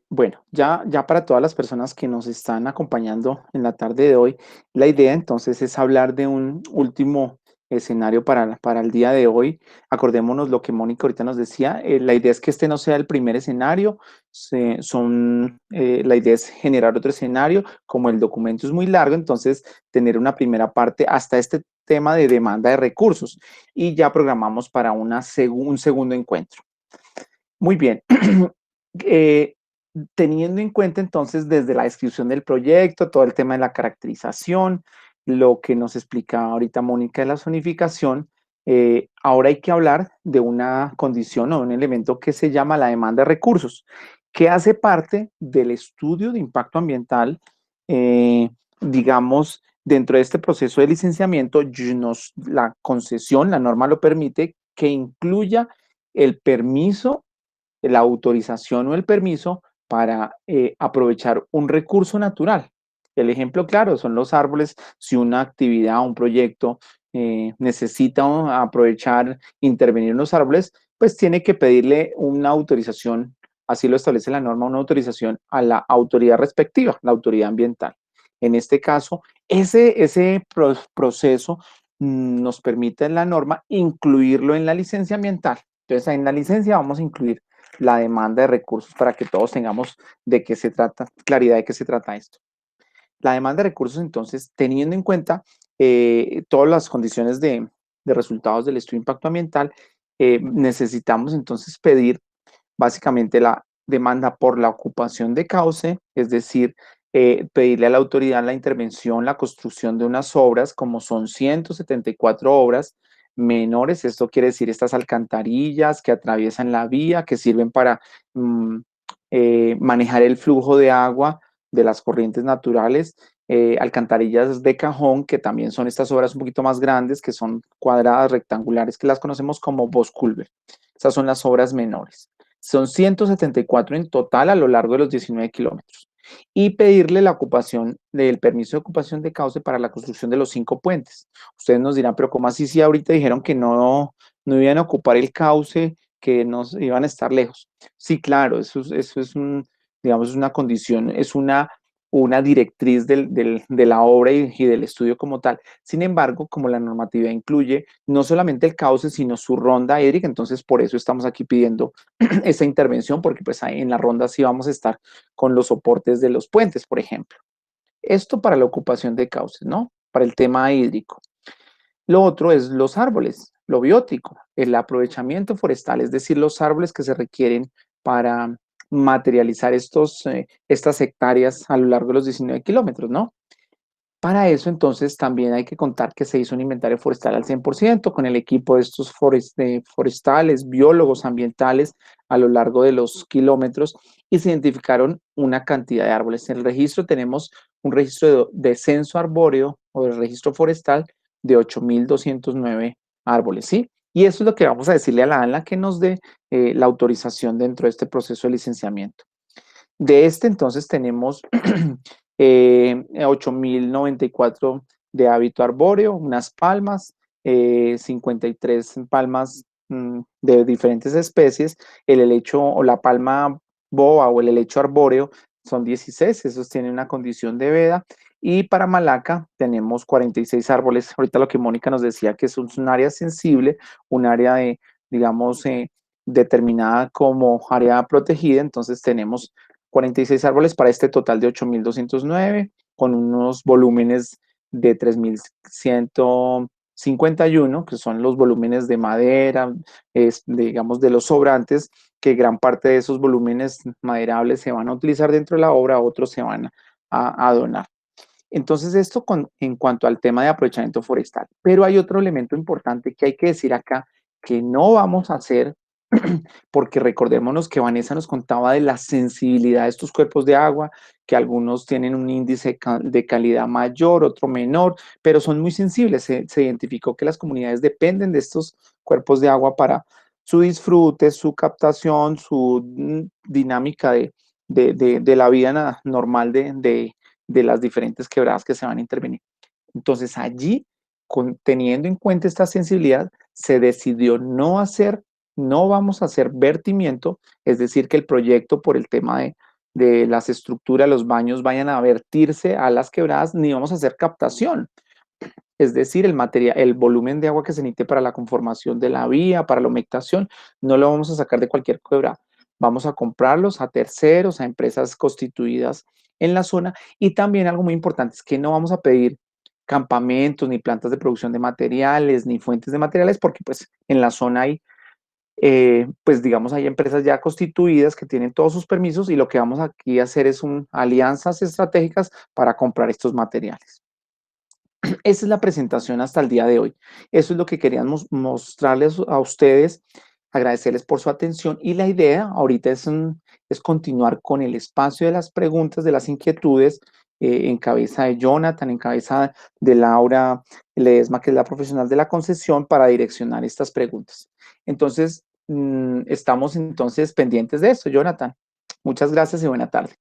Bueno, ya para todas las personas que nos están acompañando en la tarde de hoy, la idea entonces es hablar de un último escenario para el día de hoy. Acordémonos lo que Mónica ahorita nos decía, la idea es que este no sea el primer escenario, la idea es generar otro escenario. Como el documento es muy largo, entonces tener una primera parte hasta este tema de demanda de recursos y ya programamos para un segundo encuentro. Muy bien. Teniendo en cuenta entonces desde la descripción del proyecto, todo el tema de la caracterización, lo que nos explicaba ahorita Mónica de la zonificación, Ahora hay que hablar de una condición o un elemento que se llama la demanda de recursos, que hace parte del estudio de impacto ambiental, digamos, dentro de este proceso de licenciamiento, la concesión, la norma lo permite, que incluya el permiso, la autorización o el permiso para aprovechar un recurso natural. El ejemplo claro son los árboles. Si una actividad, un proyecto necesita aprovechar, intervenir en los árboles, pues tiene que pedirle una autorización, así lo establece la norma, una autorización a la autoridad respectiva, la autoridad ambiental. En este caso, ese proceso nos permite en la norma incluirlo en la licencia ambiental. Entonces, en la licencia vamos a incluir la demanda de recursos para que todos tengamos de qué se trata, claridad de qué se trata esto. La demanda de recursos, entonces, teniendo en cuenta todas las condiciones de resultados del estudio de impacto ambiental, necesitamos entonces pedir básicamente la demanda por la ocupación de cauce, es decir, pedirle a la autoridad la intervención, la construcción de unas obras, como son 174 obras menores. Esto quiere decir estas alcantarillas que atraviesan la vía, que sirven para manejar el flujo de agua de las corrientes naturales, alcantarillas de cajón, que también son estas obras un poquito más grandes, que son cuadradas, rectangulares, que las conocemos como Bosculver. Esas son las obras menores. Son 174 en total a lo largo de los 19 kilómetros. Y pedirle la ocupación del permiso de ocupación de cauce para la construcción de los 5 puentes. Ustedes nos dirán, pero ¿cómo así si ahorita dijeron que no iban a ocupar el cauce, que no iban a estar lejos? Sí, claro, eso es digamos, una condición, es una directriz de la obra y del estudio como tal. Sin embargo, como la normatividad incluye no solamente el cauce, sino su ronda hídrica, entonces por eso estamos aquí pidiendo esa intervención, porque pues en la ronda sí vamos a estar con los soportes de los puentes, por ejemplo. Esto para la ocupación de cauces, ¿no? Para el tema hídrico. Lo otro es los árboles, lo biótico, el aprovechamiento forestal, es decir, los árboles que se requieren para materializar estas hectáreas a lo largo de los 19 kilómetros, ¿no? Para eso, entonces, también hay que contar que se hizo un inventario forestal al 100% con el equipo de estos forestales, biólogos ambientales a lo largo de los kilómetros, y se identificaron una cantidad de árboles. En el registro tenemos un registro de censo arbóreo o de registro forestal de 8.209 árboles, ¿sí? Y eso es lo que vamos a decirle a la ANLA que nos dé la autorización dentro de este proceso de licenciamiento. De entonces tenemos 8.094 de hábito arbóreo, unas palmas, 53 palmas de diferentes especies, el helecho o la palma boa o el helecho arbóreo son 16, esos tienen una condición de veda, y para Malaca tenemos 46 árboles. Ahorita lo que Mónica nos decía, que es un área sensible, un área de, digamos, determinada como área protegida, entonces tenemos 46 árboles para este total de 8.209, con unos volúmenes de 3.151, que son los volúmenes de madera, digamos, de los sobrantes, que gran parte de esos volúmenes maderables se van a utilizar dentro de la obra, otros se van a donar. Entonces, esto en cuanto al tema de aprovechamiento forestal. Pero hay otro elemento importante que hay que decir acá, que no vamos a hacer, porque recordémonos que Vanessa nos contaba de la sensibilidad de estos cuerpos de agua, que algunos tienen un índice de calidad mayor, otro menor, pero son muy sensibles. Se identificó que las comunidades dependen de estos cuerpos de agua para su disfrute, su captación, su dinámica de la vida normal de las diferentes quebradas que se van a intervenir. Entonces allí, teniendo en cuenta esta sensibilidad, se decidió no vamos a hacer vertimiento, es decir, que el proyecto por el tema de las estructuras, los baños vayan a vertirse a las quebradas, ni vamos a hacer captación. Es decir, el volumen de agua que se necesite para la conformación de la vía, para la humectación, no lo vamos a sacar de cualquier quebrada. Vamos a comprarlos a terceros, a empresas constituidas en la zona. Y también algo muy importante es que no vamos a pedir campamentos, ni plantas de producción de materiales, ni fuentes de materiales, porque pues en la zona hay, pues digamos, hay empresas ya constituidas que tienen todos sus permisos, y lo que vamos aquí a hacer es alianzas estratégicas para comprar estos materiales. Esa es la presentación hasta el día de hoy. Eso es lo que queríamos mostrarles a ustedes, agradecerles por su atención y la idea ahorita es continuar con el espacio de las preguntas, de las inquietudes, en cabeza de Jonathan, en cabeza de Laura Ledesma, que es la profesional de la concesión, para direccionar estas preguntas. Entonces, estamos entonces pendientes de eso, Jonathan. Muchas gracias y buena tarde.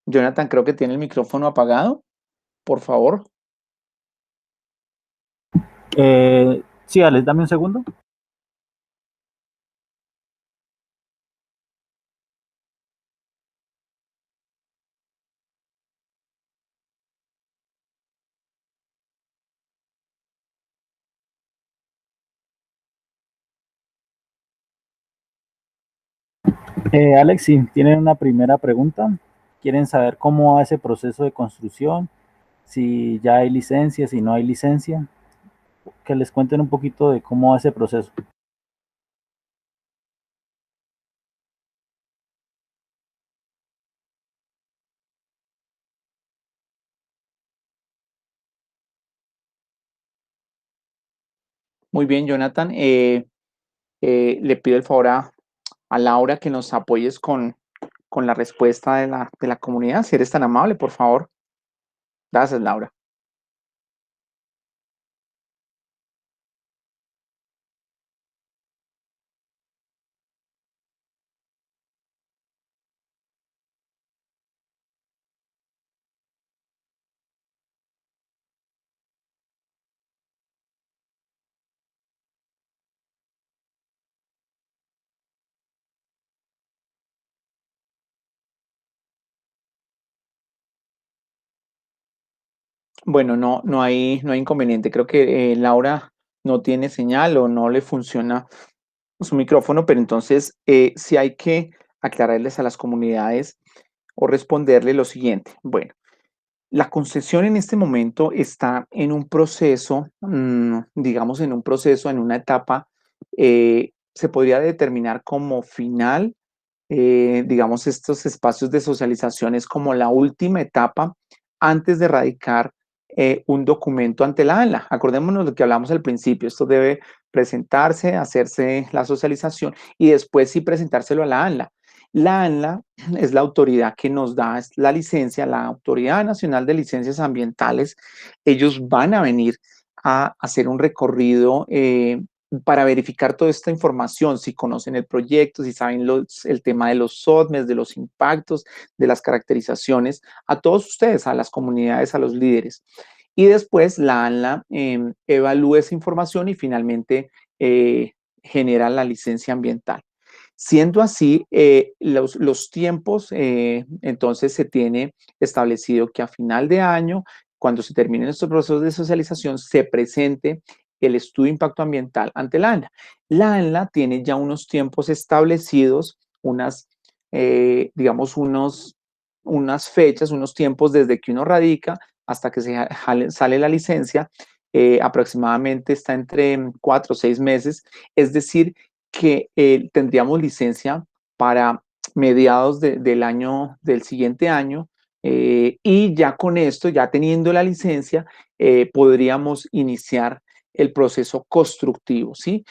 Jonathan, creo que tiene el micrófono apagado. Por favor. Sí, Alex, dame un segundo. Alex, sí, tienen una primera pregunta. Quieren saber cómo va ese proceso de construcción, si ya hay licencia, si no hay licencia. Que les cuenten un poquito de cómo va ese proceso. Muy bien, Jonathan. Le pido el favor a Laura que nos apoyes con la respuesta de la comunidad. Si eres tan amable, por favor. Gracias, Laura. Bueno, no hay inconveniente. Creo que Laura no tiene señal o no le funciona su micrófono, pero entonces sí hay que aclararles a las comunidades o responderle lo siguiente. Bueno, la concesión en este momento está en un proceso, digamos, en un proceso, en una etapa, se podría determinar como final, digamos, estos espacios de socialización es como la última etapa antes de radicar un documento ante la ANLA. Acordémonos de lo que hablamos al principio, esto debe presentarse, hacerse la socialización y después sí presentárselo a la ANLA. La ANLA es la autoridad que nos da la licencia, la Autoridad Nacional de Licencias Ambientales. Ellos van a venir a hacer un recorrido para verificar toda esta información, si conocen el proyecto, si saben el tema de los SODMES, de los impactos, de las caracterizaciones, a todos ustedes, a las comunidades, a los líderes. Y después la ANLA evalúa esa información y finalmente genera la licencia ambiental. Siendo así, los tiempos, entonces se tiene establecido que a final de año, cuando se terminen estos procesos de socialización, se presente el estudio de impacto ambiental ante la ANLA. La ANLA tiene ya unos tiempos establecidos, digamos, unas fechas, unos tiempos desde que uno radica hasta que sale la licencia, aproximadamente está entre 4 o 6 meses, es decir, que tendríamos licencia para mediados del siguiente año, y ya con esto, ya teniendo la licencia, podríamos iniciar el proceso constructivo, ¿sí?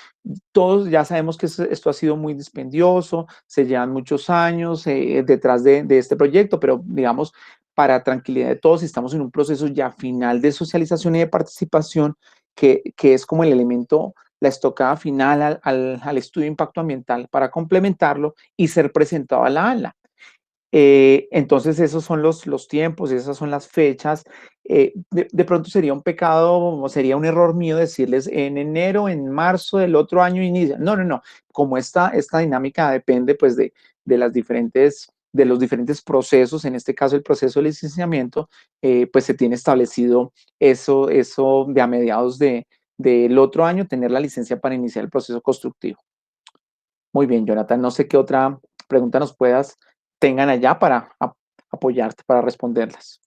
Todos ya sabemos que esto ha sido muy dispendioso, se llevan muchos años detrás de este proyecto, pero digamos, para tranquilidad de todos, estamos en un proceso ya final de socialización y de participación, que es como el elemento, la estocada final al estudio de impacto ambiental para complementarlo y ser presentado a la ANLA. Entonces esos son los tiempos, esas son las fechas. De pronto sería un pecado o sería un error mío decirles en enero, en marzo del otro año inicia. No. Como esta dinámica depende pues de las diferentes de los diferentes procesos, en este caso el proceso de licenciamiento, pues se tiene establecido eso de a mediados del otro año, tener la licencia para iniciar el proceso constructivo. Muy bien, Jonathan, no sé qué otra pregunta tengan allá para apoyarte, para responderlas.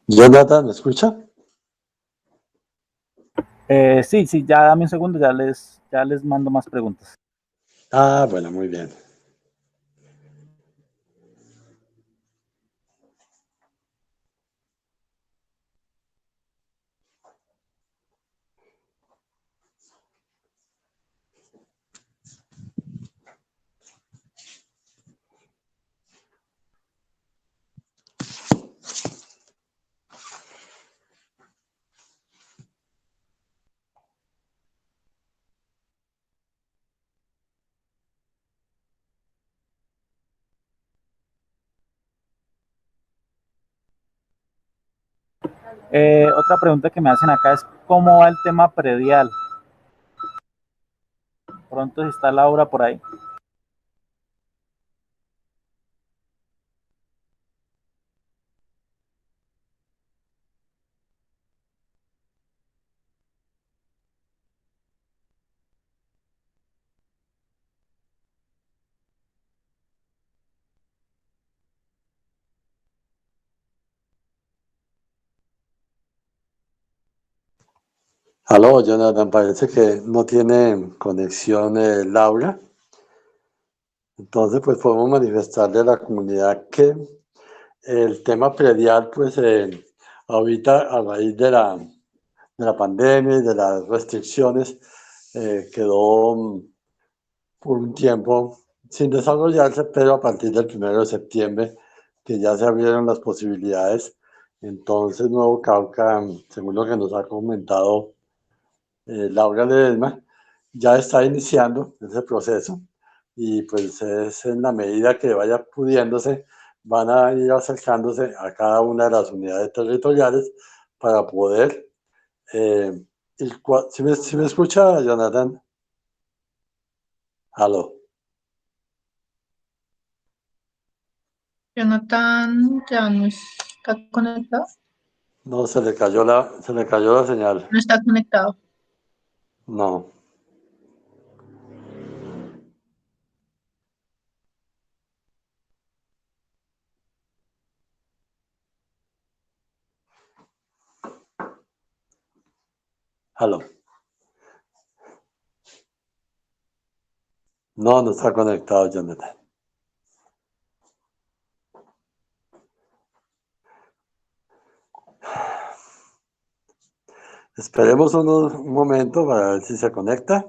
Jonathan, ¿me escucha? Sí, sí, ya dame un segundo, ya les mando más preguntas. Ah, bueno, muy bien. Otra pregunta que me hacen acá es ¿cómo va el tema predial? Pronto si está Laura por ahí. Aló, Jonathan, parece que no tiene conexión Laura. Entonces, pues podemos manifestarle a la comunidad que el tema predial, pues ahorita a raíz de la pandemia y de las restricciones, quedó por un tiempo sin desarrollarse, pero a partir del 1 de septiembre, que ya se abrieron las posibilidades, entonces Nuevo Cauca, según lo que nos ha comentado Laura Ledesma, ya está iniciando ese proceso y pues es en la medida que vaya pudiéndose, van a ir acercándose a cada una de las unidades territoriales para poder... ¿Sí me escucha, Jonathan? Aló. Jonathan ya no está conectado. No, se le cayó la señal. No está conectado. No. Aló. No, no está conectado, Jonathan. Esperemos un momento para ver si se conecta.